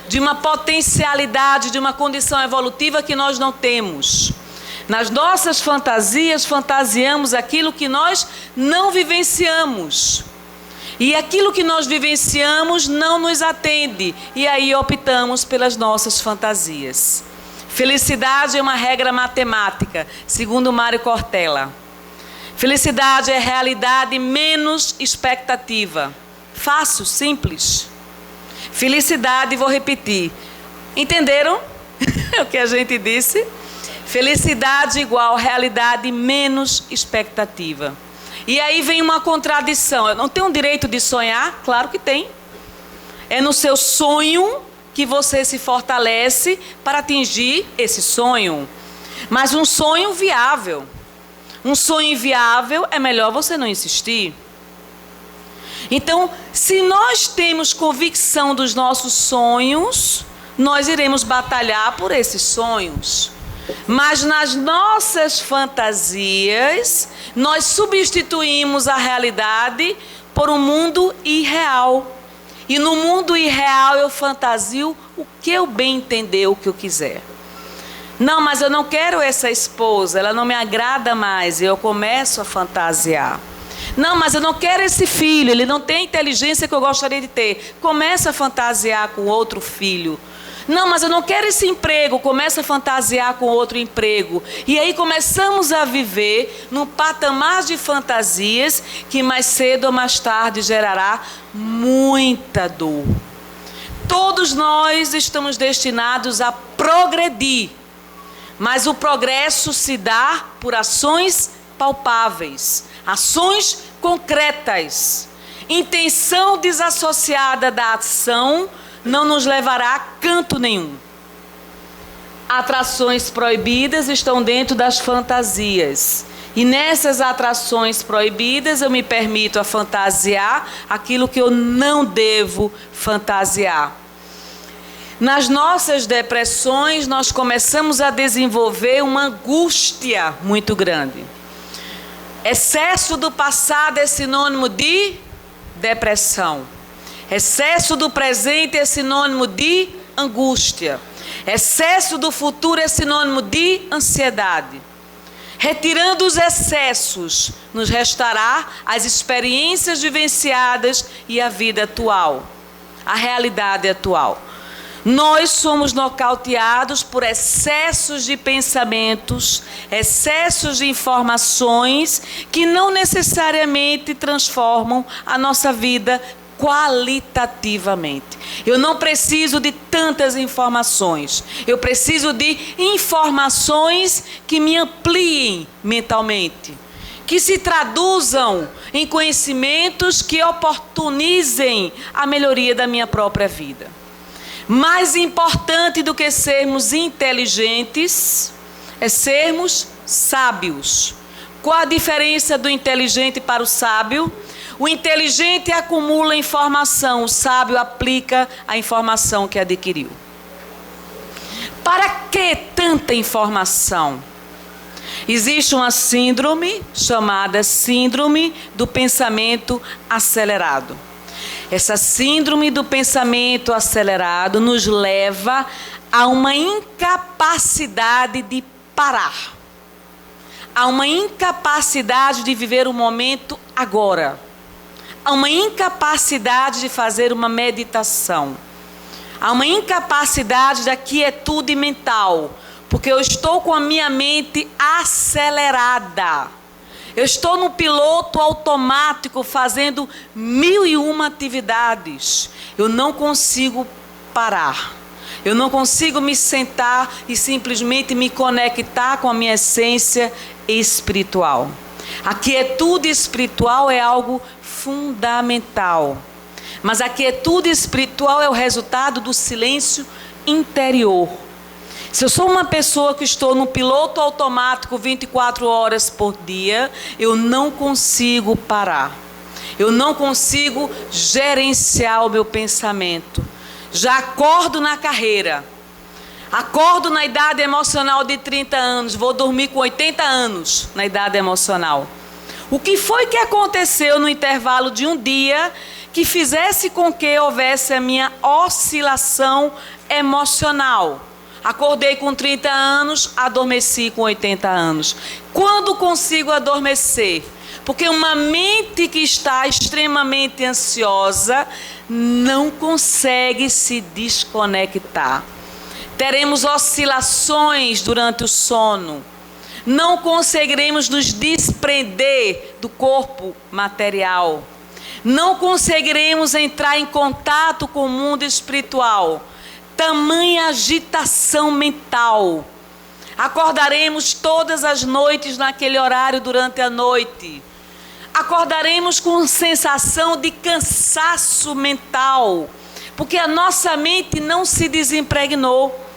de uma potencialidade, de uma condição evolutiva que nós não temos. Nas nossas fantasias, fantasiamos aquilo que nós não vivenciamos. E aquilo que nós vivenciamos não nos atende. E aí optamos pelas nossas fantasias. Felicidade é uma regra matemática, segundo Mário Cortella. Felicidade é realidade menos expectativa. Fácil, simples. Felicidade, vou repetir. Entenderam o que a gente disse? Felicidade igual realidade menos expectativa. E aí vem uma contradição. Eu não tenho o direito de sonhar? Claro que tem. É no seu sonho que você se fortalece para atingir esse sonho. Mas um sonho viável. Um sonho inviável é melhor você não insistir. Então, se nós temos convicção dos nossos sonhos, nós iremos batalhar por esses sonhos. Mas nas nossas fantasias, nós substituímos a realidade por um mundo irreal. E no mundo irreal eu fantasio o que eu bem entender, o que eu quiser. Não, mas eu não quero essa esposa, ela não me agrada mais, e eu começo a fantasiar. Não, mas eu não quero esse filho, ele não tem a inteligência que eu gostaria de ter. Começa a fantasiar com outro filho. Não, mas eu não quero esse emprego, começa a fantasiar com outro emprego. E aí começamos a viver num patamar de fantasias que mais cedo ou mais tarde gerará muita dor. Todos nós estamos destinados a progredir, mas o progresso se dá por ações palpáveis, ações concretas. Intenção desassociada da ação não nos levará a canto nenhum. Atrações proibidas estão dentro das fantasias. E nessas atrações proibidas eu me permito a fantasiar aquilo que eu não devo fantasiar. Nas nossas depressões nós começamos a desenvolver uma angústia muito grande. Excesso do passado é sinônimo de depressão. Excesso do presente é sinônimo de angústia. Excesso do futuro é sinônimo de ansiedade. Retirando os excessos, nos restará as experiências vivenciadas e a vida atual, a realidade atual. Nós somos nocauteados por excessos de pensamentos, excessos de informações que não necessariamente transformam a nossa vida qualitativamente. Eu não preciso de tantas informações. Eu preciso de informações que me ampliem mentalmente, que se traduzam em conhecimentos que oportunizem a melhoria da minha própria vida. Mais importante do que sermos inteligentes é sermos sábios. Qual a diferença do inteligente para o sábio? O inteligente acumula informação, o sábio aplica a informação que adquiriu. Para que tanta informação? Existe uma síndrome chamada síndrome do pensamento acelerado. Essa síndrome do pensamento acelerado nos leva a uma incapacidade de parar, a uma incapacidade de viver o momento agora, a uma incapacidade de fazer uma meditação, a uma incapacidade da quietude mental, porque eu estou com a minha mente acelerada. Eu estou no piloto automático fazendo 1001 atividades. Eu não consigo parar. Eu não consigo me sentar e simplesmente me conectar com a minha essência espiritual. A quietude espiritual é algo fundamental. Mas a quietude espiritual é o resultado do silêncio interior. Se eu sou uma pessoa que estou no piloto automático 24 horas por dia, eu não consigo parar. Eu não consigo gerenciar o meu pensamento. Já acordo na carreira. Acordo na idade emocional de 30 anos, vou dormir com 80 anos na idade emocional. O que foi que aconteceu no intervalo de um dia que fizesse com que houvesse a minha oscilação emocional? Acordei com 30 anos, adormeci com 80 anos. Quando consigo adormecer? Porque uma mente que está extremamente ansiosa não consegue se desconectar. Teremos oscilações durante o sono. Não conseguiremos nos desprender do corpo material. Não conseguiremos entrar em contato com o mundo espiritual. Tamanha agitação mental. Acordaremos todas as noites naquele horário durante a noite. Acordaremos com sensação de cansaço mental, porque a nossa mente não se desimpregnou.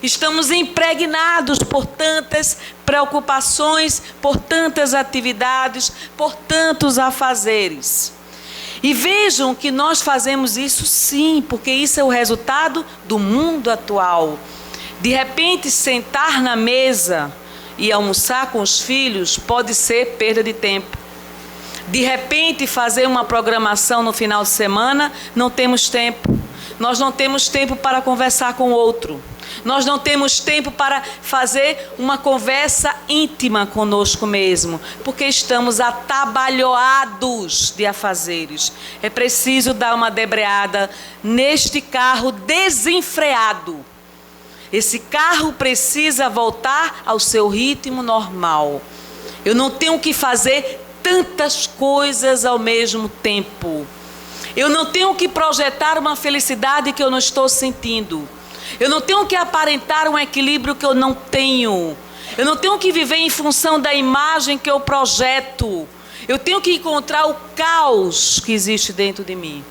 Estamos impregnados por tantas preocupações, por tantas atividades, por tantos afazeres. E vejam que nós fazemos isso sim, porque isso é o resultado do mundo atual. De repente, sentar na mesa e almoçar com os filhos pode ser perda de tempo. De repente, fazer uma programação no final de semana, não temos tempo. Nós não temos tempo para conversar com o outro. Nós não temos tempo para fazer uma conversa íntima conosco mesmo, porque estamos atabalhoados de afazeres. É preciso dar uma debreada neste carro desenfreado. Esse carro precisa voltar ao seu ritmo normal. Eu não tenho que fazer tantas coisas ao mesmo tempo. Eu não tenho que projetar uma felicidade que eu não estou sentindo. Eu não tenho que aparentar um equilíbrio que eu não tenho. Eu não tenho que viver em função da imagem que eu projeto. Eu tenho que encontrar o caos que existe dentro de mim.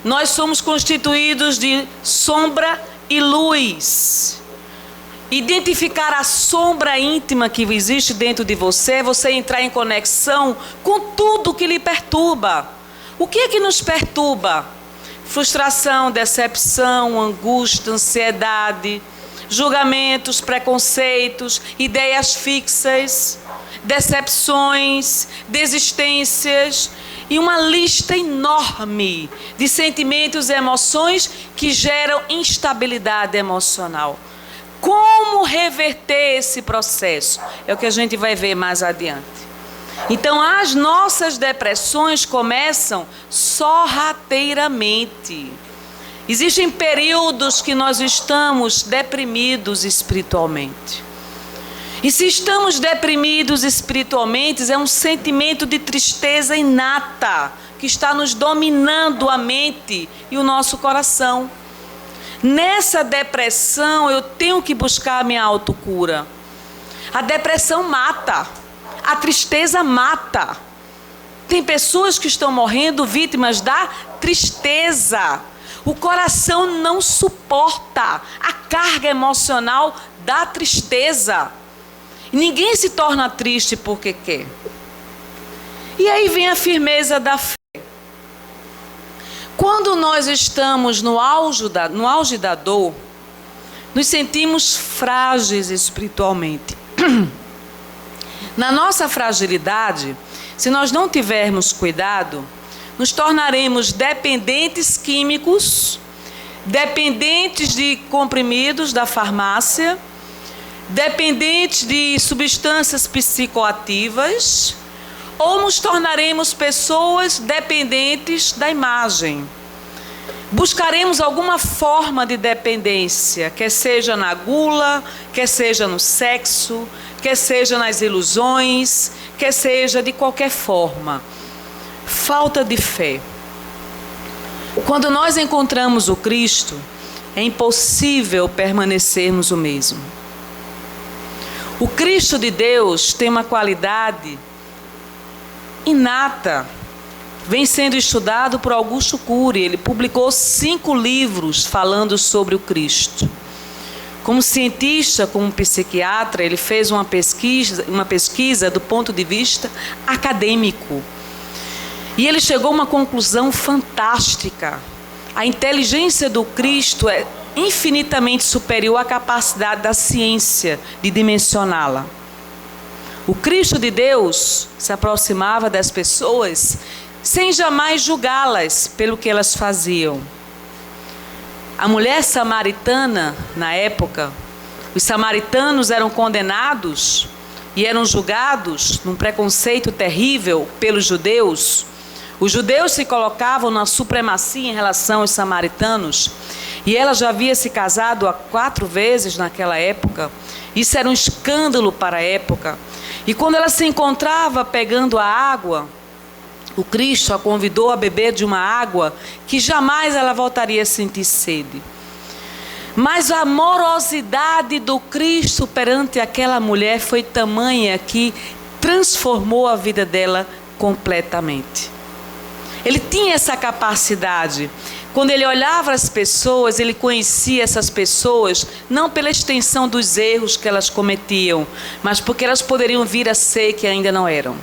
Nós somos constituídos de sombra e luz. Identificar a sombra íntima que existe dentro de você é você entrar em conexão com tudo que lhe perturba. O que é que nos perturba? Frustração, decepção, angústia, ansiedade, julgamentos, preconceitos, ideias fixas, decepções, desistências e uma lista enorme de sentimentos e emoções que geram instabilidade emocional. Como reverter esse processo? É o que a gente vai ver mais adiante. Então, as nossas depressões começam sorrateiramente. Existem períodos que nós estamos deprimidos espiritualmente. E se estamos deprimidos espiritualmente, é um sentimento de tristeza inata que está nos dominando a mente e o nosso coração. Nessa depressão, eu tenho que buscar a minha autocura. A depressão mata, a tristeza mata. Tem pessoas que estão morrendo vítimas da tristeza. O coração não suporta a carga emocional da tristeza. Ninguém se torna triste porque quer. E aí vem a firmeza da fé. Quando nós estamos no auge da dor, nos sentimos frágeis espiritualmente. Na nossa fragilidade, se nós não tivermos cuidado, nos tornaremos dependentes químicos, dependentes de comprimidos da farmácia, dependentes de substâncias psicoativas, ou nos tornaremos pessoas dependentes da imagem. Buscaremos alguma forma de dependência, quer seja na gula, quer seja no sexo, quer seja nas ilusões, quer seja de qualquer forma. Falta de fé. Quando nós encontramos o Cristo, é impossível permanecermos o mesmo. O Cristo de Deus tem uma qualidade inata. Vem sendo estudado por Augusto Cury. Ele publicou 5 livros falando sobre o Cristo. Como cientista, como psiquiatra, ele fez uma pesquisa do ponto de vista acadêmico. E ele chegou a uma conclusão fantástica. A inteligência do Cristo é infinitamente superior à capacidade da ciência de dimensioná-la. O Cristo de Deus se aproximava das pessoas sem jamais julgá-las pelo que elas faziam. A mulher samaritana, na época, os samaritanos eram condenados e eram julgados num preconceito terrível pelos judeus. Os judeus se colocavam na supremacia em relação aos samaritanos, e ela já havia se casado 4 vezes naquela época. Isso era um escândalo para a época. E quando ela se encontrava pegando a água, o Cristo a convidou a beber de uma água que jamais ela voltaria a sentir sede. Mas a amorosidade do Cristo perante aquela mulher foi tamanha que transformou a vida dela completamente. Ele tinha essa capacidade. Quando ele olhava as pessoas, ele conhecia essas pessoas não pela extensão dos erros que elas cometiam, mas porque elas poderiam vir a ser que ainda não eram.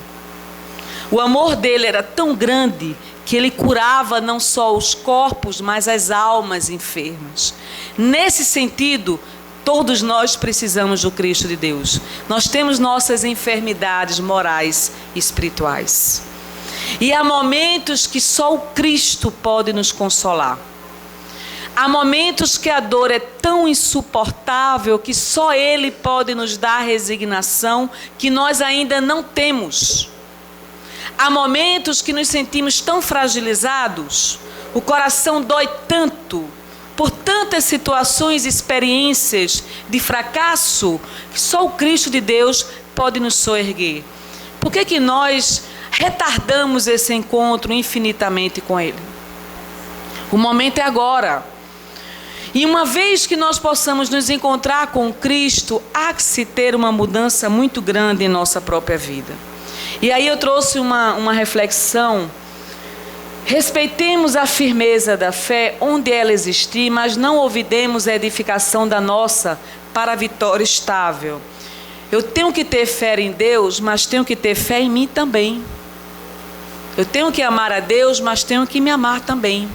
O amor dele era tão grande que ele curava não só os corpos, mas as almas enfermas. Nesse sentido, todos nós precisamos do Cristo de Deus. Nós temos nossas enfermidades morais e espirituais. E há momentos que só o Cristo pode nos consolar. Há momentos que a dor é tão insuportável que só Ele pode nos dar a resignação que nós ainda não temos. Há momentos que nos sentimos tão fragilizados, o coração dói tanto, por tantas situações e experiências de fracasso, que só o Cristo de Deus pode nos soerguer. Por que nós retardamos esse encontro infinitamente com Ele? O momento é agora. E uma vez que nós possamos nos encontrar com Cristo, há que se ter uma mudança muito grande em nossa própria vida. E aí eu trouxe uma reflexão. Respeitemos a firmeza da fé onde ela existir, mas não olvidemos a edificação da nossa para a vitória estável. Eu tenho que ter fé em Deus, mas tenho que ter fé em mim também. Eu tenho que amar a Deus, mas tenho que me amar também.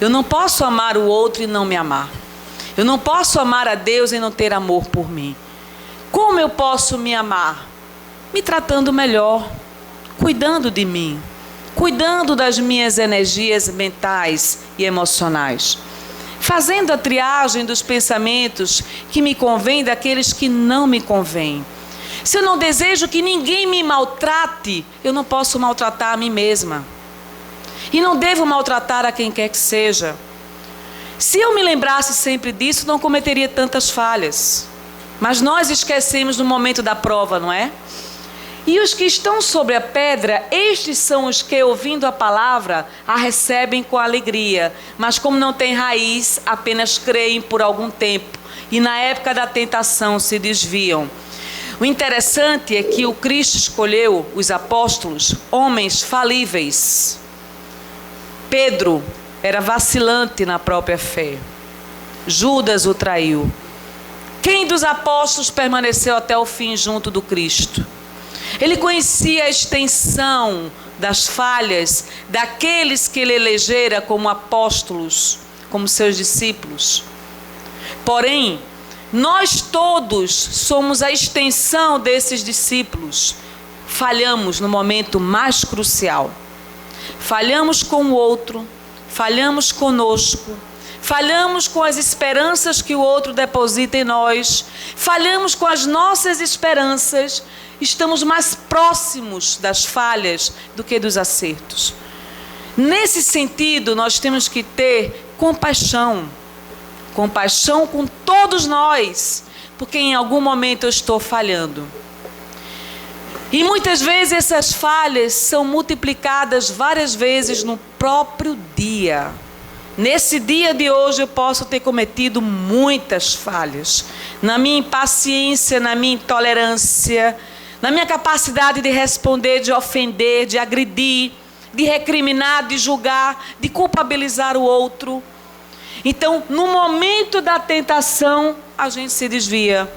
Eu não posso amar o outro e não me amar. Eu não posso amar a Deus e não ter amor por mim. Como eu posso me amar? Me tratando melhor, cuidando de mim, cuidando das minhas energias mentais e emocionais, fazendo a triagem dos pensamentos que me convêm daqueles que não me convêm. Se eu não desejo que ninguém me maltrate, eu não posso maltratar a mim mesma. E não devo maltratar a quem quer que seja. Se eu me lembrasse sempre disso, não cometeria tantas falhas. Mas nós esquecemos no momento da prova, não é? E os que estão sobre a pedra, estes são os que, ouvindo a palavra, a recebem com alegria, mas como não têm raiz, apenas creem por algum tempo, e na época da tentação se desviam. O interessante é que o Cristo escolheu os apóstolos, homens falíveis. Pedro era vacilante na própria fé. Judas o traiu. Quem dos apóstolos permaneceu até o fim junto do Cristo? Ele conhecia a extensão das falhas daqueles que ele elegera como apóstolos, como seus discípulos. Porém, nós todos somos a extensão desses discípulos. Falhamos no momento mais crucial. Falhamos com o outro, falhamos conosco, falhamos com as esperanças que o outro deposita em nós, falhamos com as nossas esperanças. Estamos mais próximos das falhas do que dos acertos. Nesse sentido, nós temos que ter compaixão. Compaixão com todos nós, porque em algum momento eu estou falhando. E muitas vezes essas falhas são multiplicadas várias vezes no próprio dia. Nesse dia de hoje eu posso ter cometido muitas falhas. Na minha impaciência, na minha intolerância, na minha capacidade de responder, de ofender, de agredir, de recriminar, de julgar, de culpabilizar o outro. Então, no momento da tentação, a gente se desvia.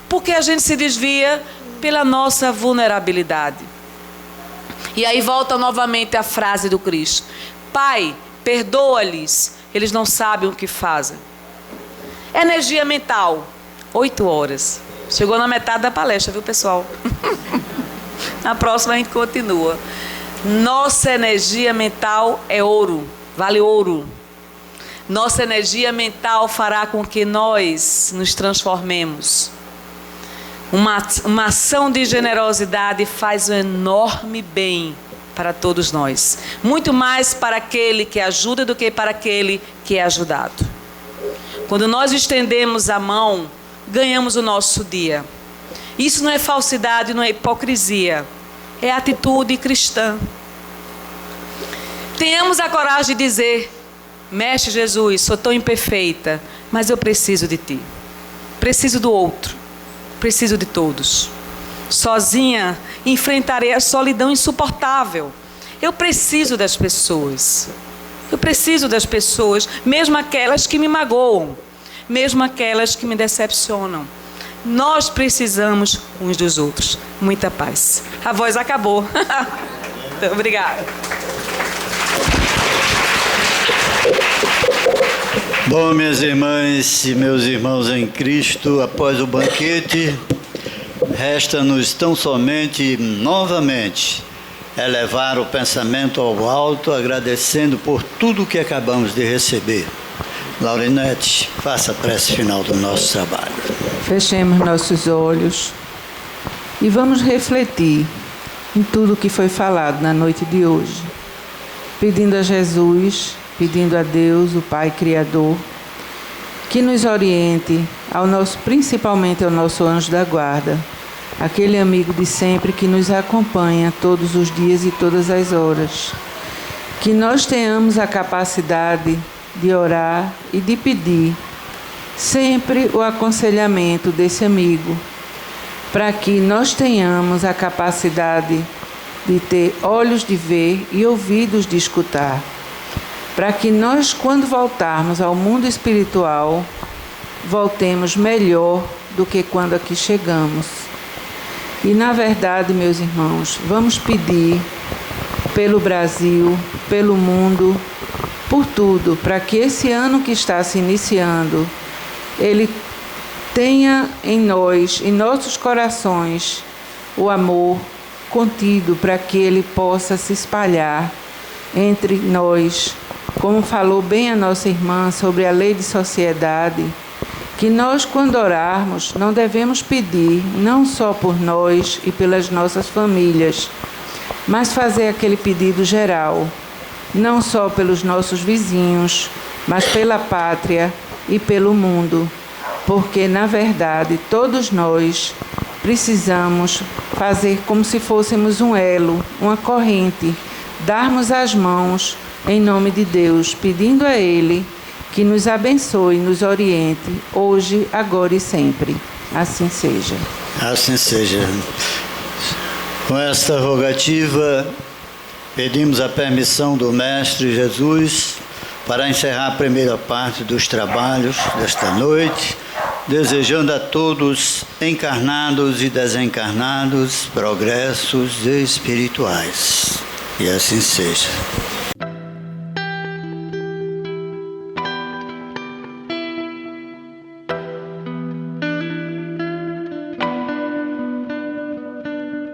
Por que a gente se desvia? Pela nossa vulnerabilidade. E aí volta novamente a frase do Cristo: Pai, perdoa-lhes, eles não sabem o que fazem. Energia mental, 8 horas. Chegou na metade da palestra, viu, pessoal? Na próxima a gente continua. Nossa energia mental é ouro, vale ouro. Nossa energia mental fará com que nós nos transformemos. Uma ação de generosidade faz um enorme bem para todos nós. Muito mais para aquele que ajuda do que para aquele que é ajudado. Quando nós estendemos a mão, ganhamos o nosso dia. Isso não é falsidade, não é hipocrisia. É atitude cristã. Tenhamos a coragem de dizer: Mestre Jesus, sou tão imperfeita, mas eu preciso de ti. Preciso do outro. Preciso de todos. Sozinha enfrentarei a solidão insuportável. Eu preciso das pessoas. Eu preciso das pessoas, mesmo aquelas que me magoam, mesmo aquelas que me decepcionam. Nós precisamos uns dos outros. Muita paz. A voz acabou. Então, obrigada. Bom, minhas irmãs e meus irmãos em Cristo, após o banquete, resta-nos tão somente, novamente, elevar o pensamento ao alto, agradecendo por tudo que acabamos de receber. Laurinete, faça a prece final do nosso trabalho. Fechemos nossos olhos e vamos refletir em tudo que foi falado na noite de hoje, pedindo a Jesus, pedindo a Deus, o Pai Criador, que nos oriente, principalmente ao nosso anjo da guarda, aquele amigo de sempre que nos acompanha todos os dias e todas as horas. Que nós tenhamos a capacidade de orar e de pedir sempre o aconselhamento desse amigo, para que nós tenhamos a capacidade de ter olhos de ver e ouvidos de escutar, para que nós, quando voltarmos ao mundo espiritual, voltemos melhor do que quando aqui chegamos. E, na verdade, meus irmãos, vamos pedir pelo Brasil, pelo mundo, por tudo, para que esse ano que está se iniciando, ele tenha em nós, em nossos corações, o amor contido, para que ele possa se espalhar entre nós. Como falou bem a nossa irmã sobre a lei de sociedade, que nós, quando orarmos, não devemos pedir não só por nós e pelas nossas famílias, mas fazer aquele pedido geral, não só pelos nossos vizinhos, mas pela pátria e pelo mundo, porque, na verdade, todos nós precisamos fazer como se fôssemos um elo, uma corrente, darmos as mãos em nome de Deus, pedindo a Ele que nos abençoe, nos oriente, hoje, agora e sempre. Assim seja. Assim seja. Com esta rogativa, pedimos a permissão do Mestre Jesus para encerrar a primeira parte dos trabalhos desta noite, desejando a todos, encarnados e desencarnados, progressos espirituais. E assim seja.